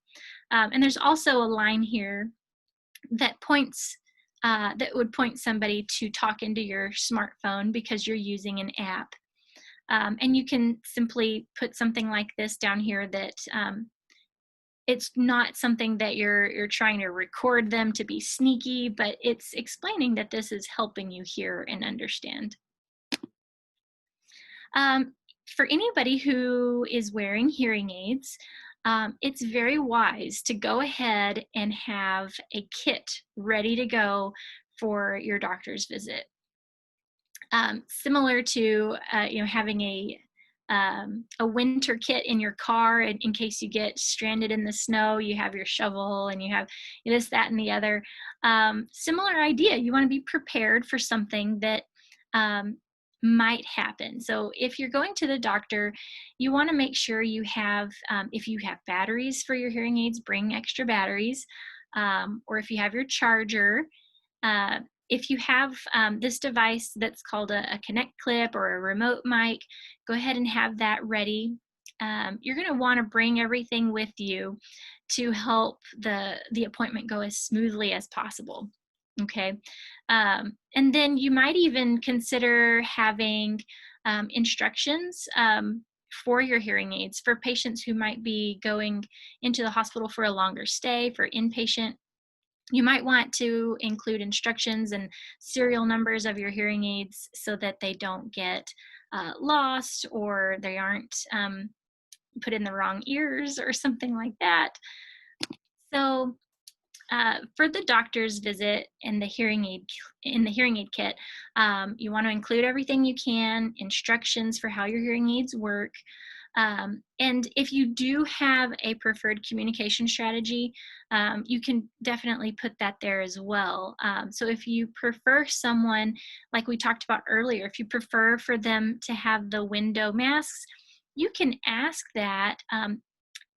And there's also a line here that points that would point somebody to talk into your smartphone because you're using an app. And you can simply put something like this down here that it's not something that you're trying to record them to be sneaky, but it's explaining that this is helping you hear and understand. For anybody who is wearing hearing aids, it's very wise to go ahead and have a kit ready to go for your doctor's visit. Similar to having a winter kit in your car, and in case you get stranded in the snow, you have your shovel and you have this, that, and the other. Similar idea. You want to be prepared for something that might happen. So if you're going to the doctor, you want to make sure you have, if you have batteries for your hearing aids, bring extra batteries, or if you have your charger. If you have this device that's called a Connect Clip or a remote mic, go ahead and have that ready. You're going to want to bring everything with you to help the appointment go as smoothly as possible. Okay, and then you might even consider having instructions for your hearing aids for patients who might be going into the hospital for a longer stay, for inpatient. You might want to include instructions and serial numbers of your hearing aids so that they don't get lost, or they aren't put in the wrong ears or something like that. So for the doctor's visit in the hearing aid kit, you want to include everything you can, instructions for how your hearing aids work. And if you do have a preferred communication strategy, you can definitely put that there as well. So if you prefer someone, like we talked about earlier, if you prefer for them to have the window masks, you can ask that.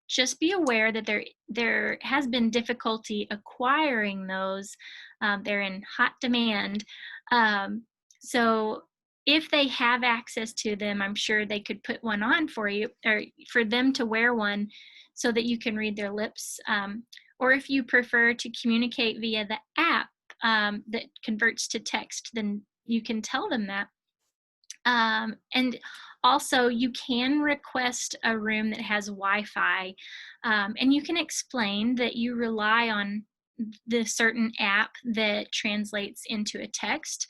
Just be aware that there has been difficulty acquiring those. They're in hot demand. So if they have access to them, I'm sure they could put one on for you, or for them to wear one so that you can read their lips. Or if you prefer to communicate via the app that converts to text, then you can tell them that. And also, you can request a room that has Wi-Fi, and you can explain that you rely on the certain app that translates into a text.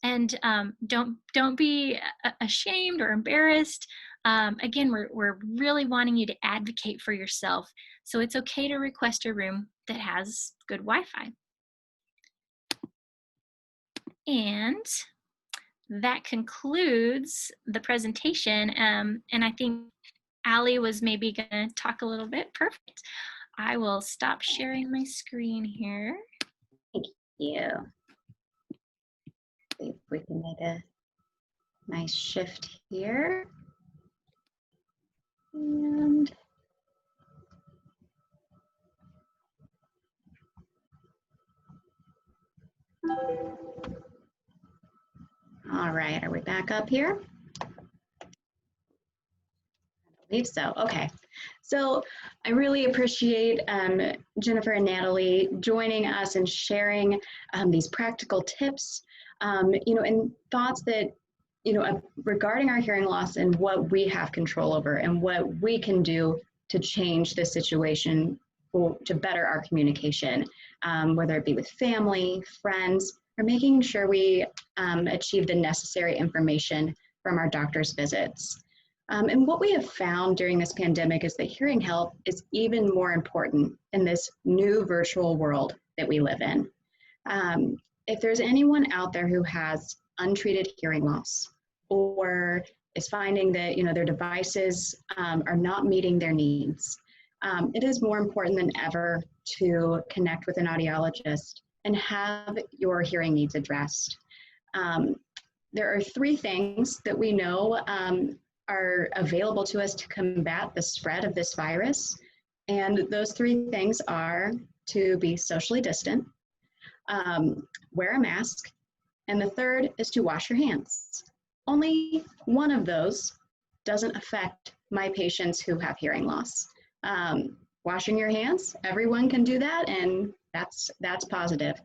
And don't be ashamed or embarrassed. Again, we're really wanting you to advocate for yourself, so it's okay to request a room that has good Wi-Fi. And that concludes the presentation. And I think Allie was maybe going to talk a little bit. Perfect. I will stop sharing my screen here. Thank you. See if we can make a nice shift here. And all right, are we back up here? I believe so. Okay. So I really appreciate Jennifer and Natalie joining us and sharing these practical tips, and thoughts that, regarding our hearing loss and what we have control over and what we can do to change the situation to better our communication, whether it be with family, friends, or making sure we achieve the necessary information from our doctor's visits. And what we have found during this pandemic is that hearing health is even more important in this new virtual world that we live in. If there's anyone out there who has untreated hearing loss or is finding that their devices are not meeting their needs, it is more important than ever to connect with an audiologist and have your hearing needs addressed. There are 3 things that we know are available to us to combat the spread of this virus. And those 3 things are to be socially distant, wear a mask, and the third is to wash your hands. Only one of those doesn't affect my patients who have hearing loss. Washing your hands, everyone can do that, and that's positive.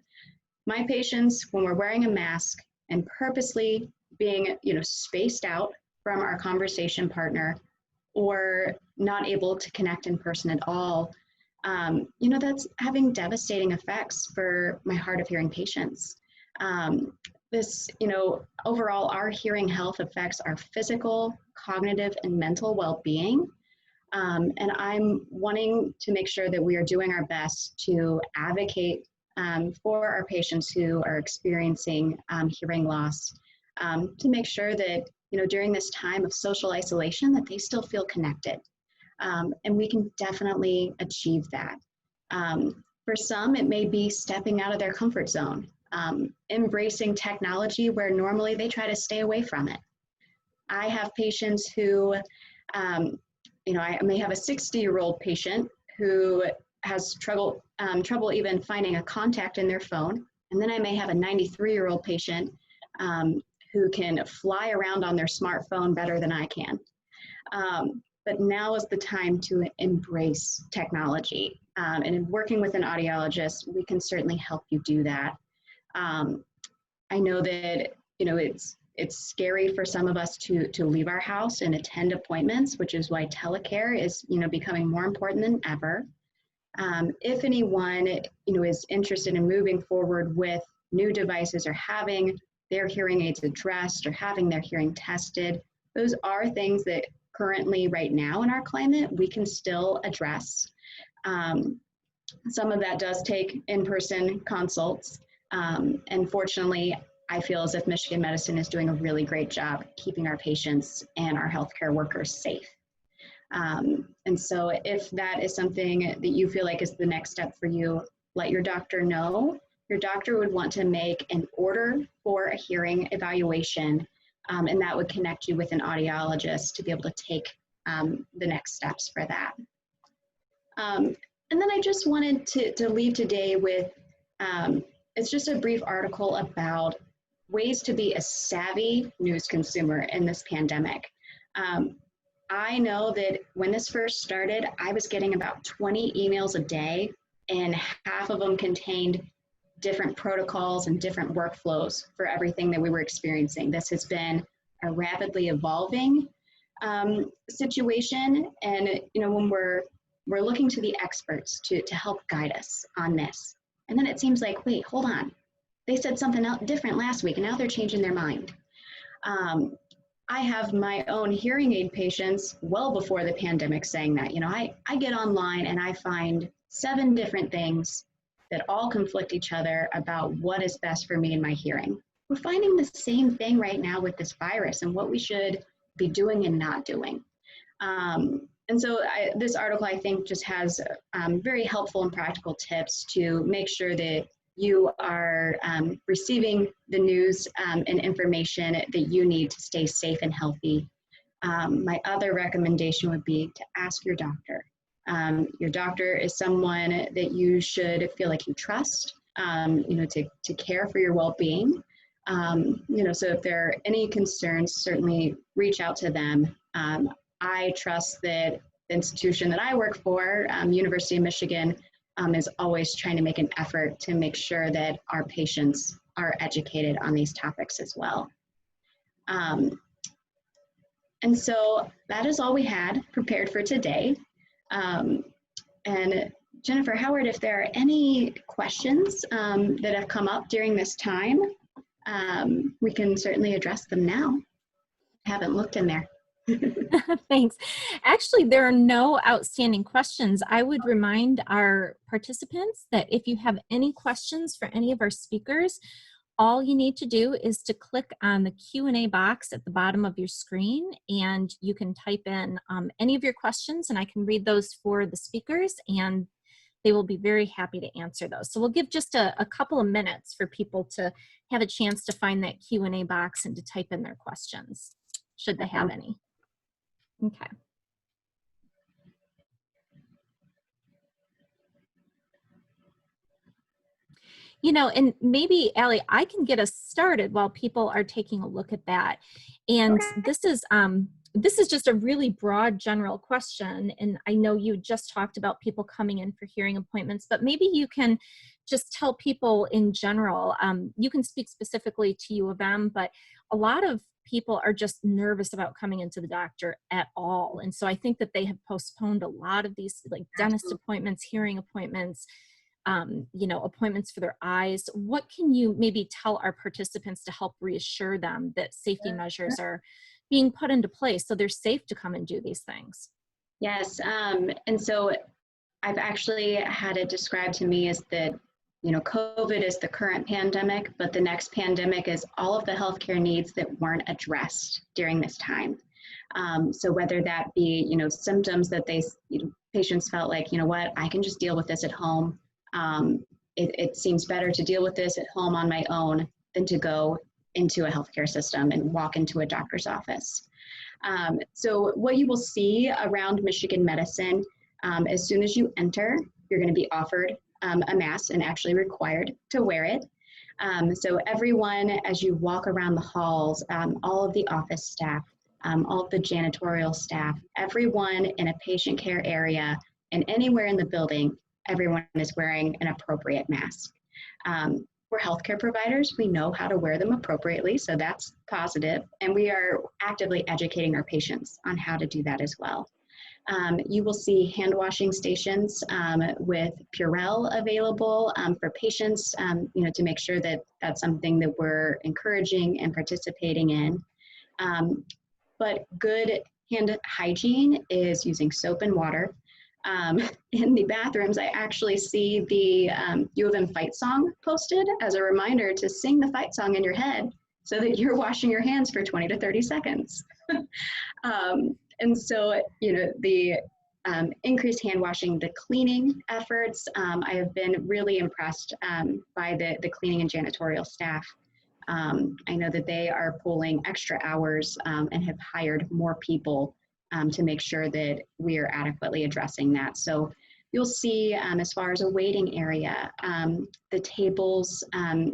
My patients, when we're wearing a mask and purposely being spaced out from our conversation partner or not able to connect in person at all, that's having devastating effects for my hard of hearing patients. Overall, our hearing health affects our physical, cognitive, and mental well-being. And I'm wanting to make sure that we are doing our best to advocate for our patients who are experiencing hearing loss, to make sure that during this time of social isolation that they still feel connected. And we can definitely achieve that. For some, it may be stepping out of their comfort zone, embracing technology where normally they try to stay away from it. I have patients who, I may have a 60-year-old patient who has trouble even finding a contact in their phone. And then I may have a 93-year-old patient who can fly around on their smartphone better than I can. But now is the time to embrace technology. And in working with an audiologist, we can certainly help you do that. I know that, it's scary for some of us to leave our house and attend appointments, which is why telecare is, becoming more important than ever. If anyone, is interested in moving forward with new devices or having their hearing aids addressed or having their hearing tested, those are things that currently right now in our climate, we can still address. Some of that does take in-person consults. And fortunately, I feel as if Michigan Medicine is doing a really great job keeping our patients and our healthcare workers safe. And so if that is something that you feel like is the next step for you, let your doctor know. Your doctor would want to make an order for a hearing evaluation, and that would connect you with an audiologist to be able to take the next steps for that. And then I just wanted to leave today with, it's just a brief article about ways to be a savvy news consumer in this pandemic. I know that when this first started, I was getting about 20 emails a day, and half of them contained different protocols and different workflows for everything that we were experiencing. This has been a rapidly evolving situation, and when we're looking to the experts to help guide us on this, and then it seems like, wait, hold on, they said something else different last week, and now they're changing their mind. I have my own hearing aid patients well before the pandemic saying that, I get online and I find 7 different things that all conflict each other about what is best for me and my hearing. We're finding the same thing right now with this virus and what we should be doing and not doing. And so this article, I think, just has very helpful and practical tips to make sure that you are receiving the news and information that you need to stay safe and healthy. My other recommendation would be to ask your doctor. Your doctor is someone that you should feel like you trust, to care for your well-being. So if there are any concerns, certainly reach out to them. I trust that the institution that I work for, University of Michigan, is always trying to make an effort to make sure that our patients are educated on these topics as well. And so that is all we had prepared for today. And Jennifer, Howard, if there are any questions that have come up during this time, we can certainly address them now. I haven't looked in there. Thanks. Actually, there are no outstanding questions. I would remind our participants that if you have any questions for any of our speakers, all you need to do is to click on the Q&A box at the bottom of your screen, and you can type in any of your questions, and I can read those for the speakers, and they will be very happy to answer those. So we'll give just a couple of minutes for people to have a chance to find that Q&A box and to type in their questions, should they have any. Okay. You know, and maybe, Allie, I can get us started while people are taking a look at that. And this is just a really broad general question. And I know you just talked about people coming in for hearing appointments, but maybe you can just tell people in general, you can speak specifically to U of M, but a lot of people are just nervous about coming into the doctor at all. And so I think that they have postponed a lot of these like dentist appointments, hearing appointments, you know, appointments for their eyes. What can you maybe tell our participants to help reassure them that safety measures are being put into place so they're safe to come and do these things? Yes, and so I've actually had it described to me as that, you know, COVID is the current pandemic, but the next pandemic is all of the healthcare needs that weren't addressed during this time. So whether that be, you know, symptoms that patients felt like, you know what, I can just deal with this at home. It seems better to deal with this at home on my own than to go into a healthcare system and walk into a doctor's office. So what you will see around Michigan Medicine, as soon as you enter, you're going to be offered a mask and actually required to wear it. So everyone, as you walk around the halls, all of the office staff, all of the janitorial staff, everyone in a patient care area and anywhere in the building, everyone is wearing an appropriate mask. We're healthcare providers. We know how to wear them appropriately, so that's positive. And we are actively educating our patients on how to do that as well. You will see hand washing stations with Purell available for patients, you know, to make sure that that's something that we're encouraging and participating in. But good hand hygiene is using soap and water. In the bathrooms, I actually see the U of M fight song posted as a reminder to sing the fight song in your head so that you're washing your hands for 20 to 30 seconds. And so, you know, the increased hand washing, the cleaning efforts, I have been really impressed by the cleaning and janitorial staff. I know that they are pulling extra hours and have hired more people to make sure that we are adequately addressing that. So you'll see as far as a waiting area, the tables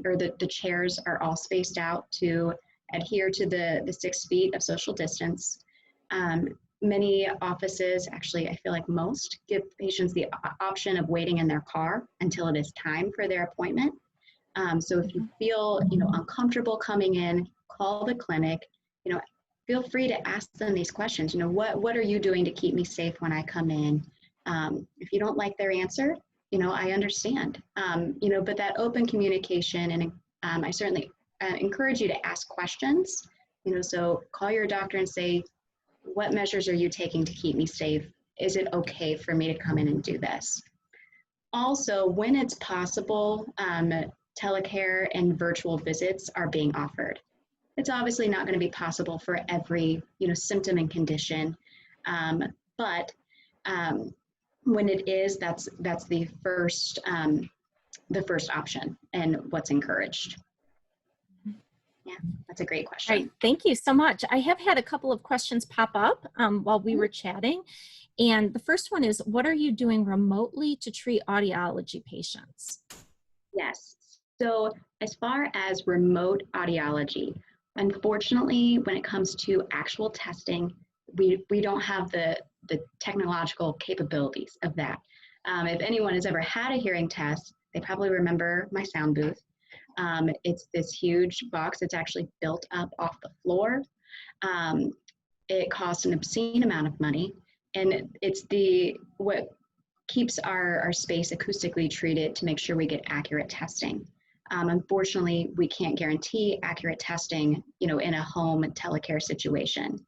or the chairs are all spaced out to adhere to the 6 feet of social distance. Many offices, actually I feel like most, give patients the option of waiting in their car until it is time for their appointment. So if you feel, you know, uncomfortable coming in, call the clinic, you know, feel free to ask them these questions. You know, what are you doing to keep me safe when I come in? If you don't like their answer, you know, I understand. You know, but that open communication, and I certainly encourage you to ask questions. You know, so call your doctor and say, what measures are you taking to keep me safe? Is it okay for me to come in and do this? Also, when it's possible, telecare and virtual visits are being offered. It's obviously not going to be possible for every, you know, symptom and condition, but when it is, that's the first option and what's encouraged. Yeah, that's a great question. Right, thank you so much. I have had a couple of questions pop up while we were chatting. And the first one is, what are you doing remotely to treat audiology patients? Yes, so as far as remote audiology, unfortunately, when it comes to actual testing, we don't have the technological capabilities of that. If anyone has ever had a hearing test, they probably remember my sound booth. It's this huge box that's actually built up off the floor. It costs an obscene amount of money, and it's what keeps our space acoustically treated to make sure we get accurate testing. Unfortunately, we can't guarantee accurate testing, in a home telecare situation.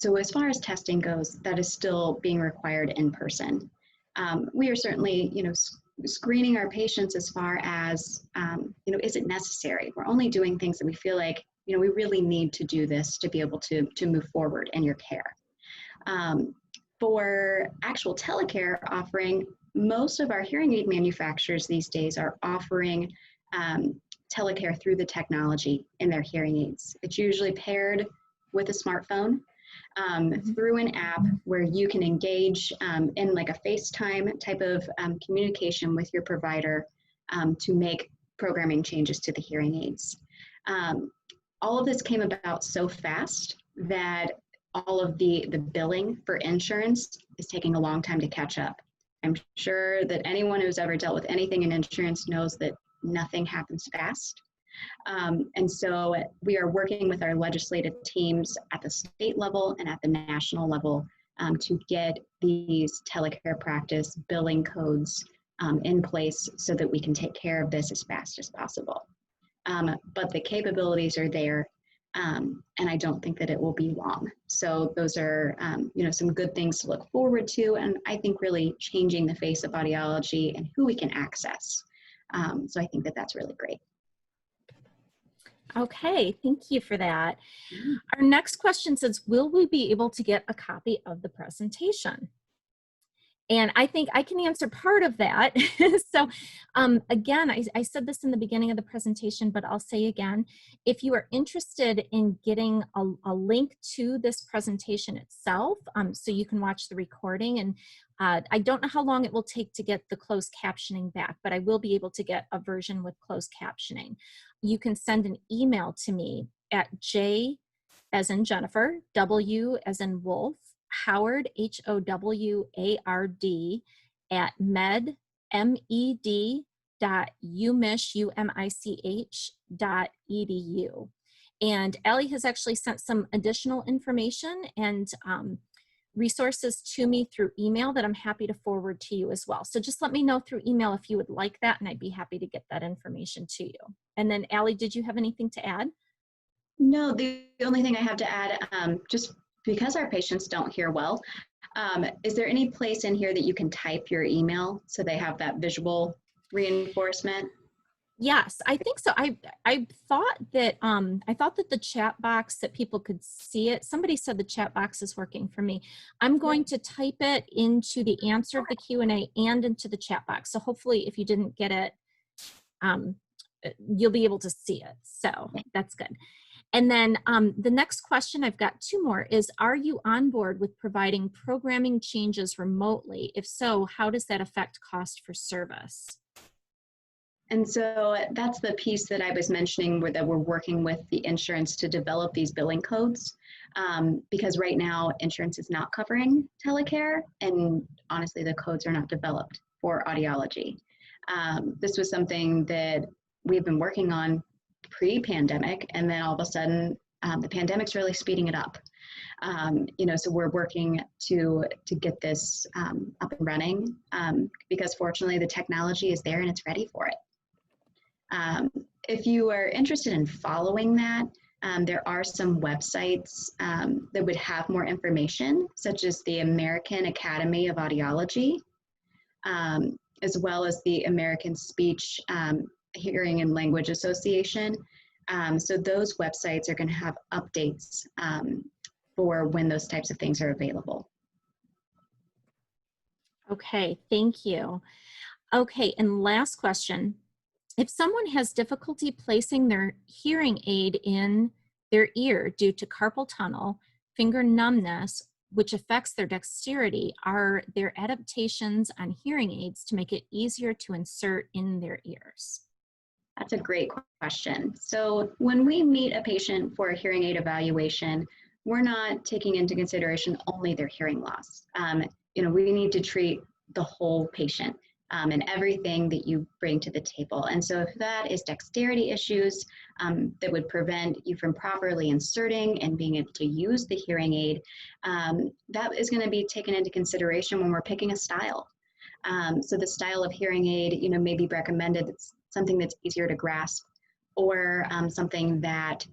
So as far as testing goes, that is still being required in person. We are certainly, screening our patients as far as, is it necessary? We're only doing things that we feel like, we really need to do this to be able to move forward in your care. For actual telecare offering, most of our hearing aid manufacturers these days are offering telecare through the technology in their hearing aids. It's usually paired with a smartphone through an app where you can engage in like a FaceTime type of communication with your provider to make programming changes to the hearing aids. All of this came about so fast that all of the billing for insurance is taking a long time to catch up. I'm sure that anyone who's ever dealt with anything in insurance knows that nothing happens fast. And so we are working with our legislative teams at the state level and at the national level to get these telecare practice billing codes in place so that we can take care of this as fast as possible. But the capabilities are there. And I don't think that it will be long. So those are, some good things to look forward to, and I think really changing the face of audiology and who we can access. So I think that that's really great. Okay, thank you for that. Our next question says, will we be able to get a copy of the presentation? And I think I can answer part of that. So again, I said this in the beginning of the presentation, but I'll say again, if you are interested in getting a link to this presentation itself, so you can watch the recording, and I don't know how long it will take to get the closed captioning back, but I will be able to get a version with closed captioning. You can send an email to me at J as in Jennifer, W as in Wolf, Howard, HOWARD, at med.umich.edu. And Allie has actually sent some additional information and resources to me through email that I'm happy to forward to you as well. So just let me know through email if you would like that, and I'd be happy to get that information to you. And then Allie, did you have anything to add? No, the only thing I have to add, just because our patients don't hear well, is there any place in here that you can type your email so they have that visual reinforcement? Yes, I think so. I thought that the chat box, that people could see it. Somebody said the chat box is working for me. I'm going to type it into the answer of the Q&A and into the chat box. So hopefully if you didn't get it, you'll be able to see it. So that's good. And then the next question, I've got two more, is are you on board with providing programming changes remotely? If so, how does that affect cost for service? And so that's the piece that I was mentioning, that we're working with the insurance to develop these billing codes, because right now insurance is not covering telecare, and honestly the codes are not developed for audiology. This was something that we've been working on pre-pandemic, and then all of a sudden the pandemic's really speeding it up. So we're working to get this up and running, because fortunately the technology is there and it's ready for it. If you are interested in following that, there are some websites that would have more information, such as the American Academy of Audiology, as well as the American Speech, Hearing and Language Association. So those websites are going to have updates for when those types of things are available. Okay, thank you. Okay, and last question. If someone has difficulty placing their hearing aid in their ear due to carpal tunnel, finger numbness, which affects their dexterity, are there adaptations on hearing aids to make it easier to insert in their ears? That's a great question. So when we meet a patient for a hearing aid evaluation, we're not taking into consideration only their hearing loss. We need to treat the whole patient and everything that you bring to the table. And so if that is dexterity issues that would prevent you from properly inserting and being able to use the hearing aid, that is going to be taken into consideration when we're picking a style. So the style of hearing aid, may be recommended. It's something that's easier to grasp, or something that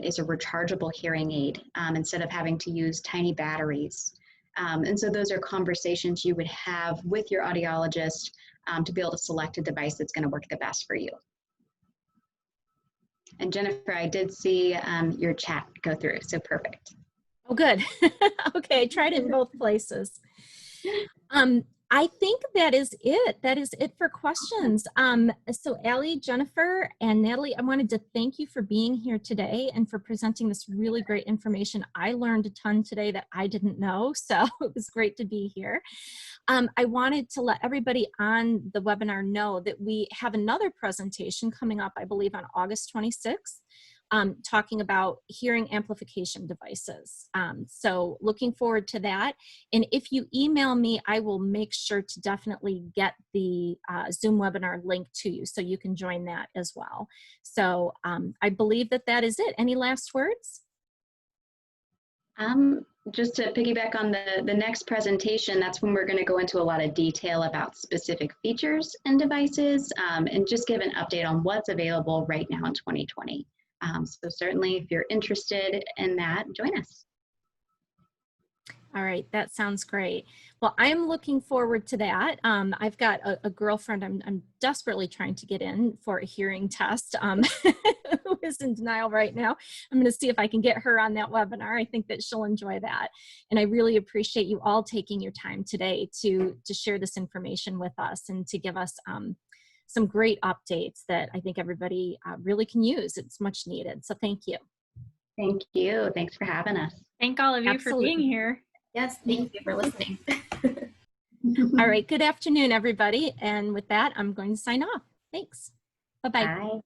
is a rechargeable hearing aid instead of having to use tiny batteries. And so those are conversations you would have with your audiologist to be able to select a device that's going to work the best for you. And Jennifer, I did see your chat go through, so perfect. Oh, good. Okay, I tried it in both places. I think that is it. That is it for questions. So Allie, Jennifer, and Natalie, I wanted to thank you for being here today and for presenting this really great information. I learned a ton today that I didn't know, so it was great to be here. I wanted to let everybody on the webinar know that we have another presentation coming up, I believe, on August 26th. Talking about hearing amplification devices. So looking forward to that. And if you email me, I will make sure to definitely get the Zoom webinar link to you so you can join that as well. So I believe that is it. Any last words? Just to piggyback on the next presentation, that's when we're going to go into a lot of detail about specific features and devices and just give an update on what's available right now in 2020. So certainly if you're interested in that, join us. All right, that sounds great. Well, I'm looking forward to that. I've got a girlfriend I'm desperately trying to get in for a hearing test who is in denial right now. I'm going to see if I can get her on that webinar. I think that she'll enjoy that. And I really appreciate you all taking your time today to share this information with us and to give us some great updates that I think everybody really can use. It's much needed. So thank you. Thank you. Thanks for having us. Thank all of you for being here. Yes, thank you for listening. All right. Good afternoon, everybody. And with that, I'm going to sign off. Thanks. Bye-bye. Bye.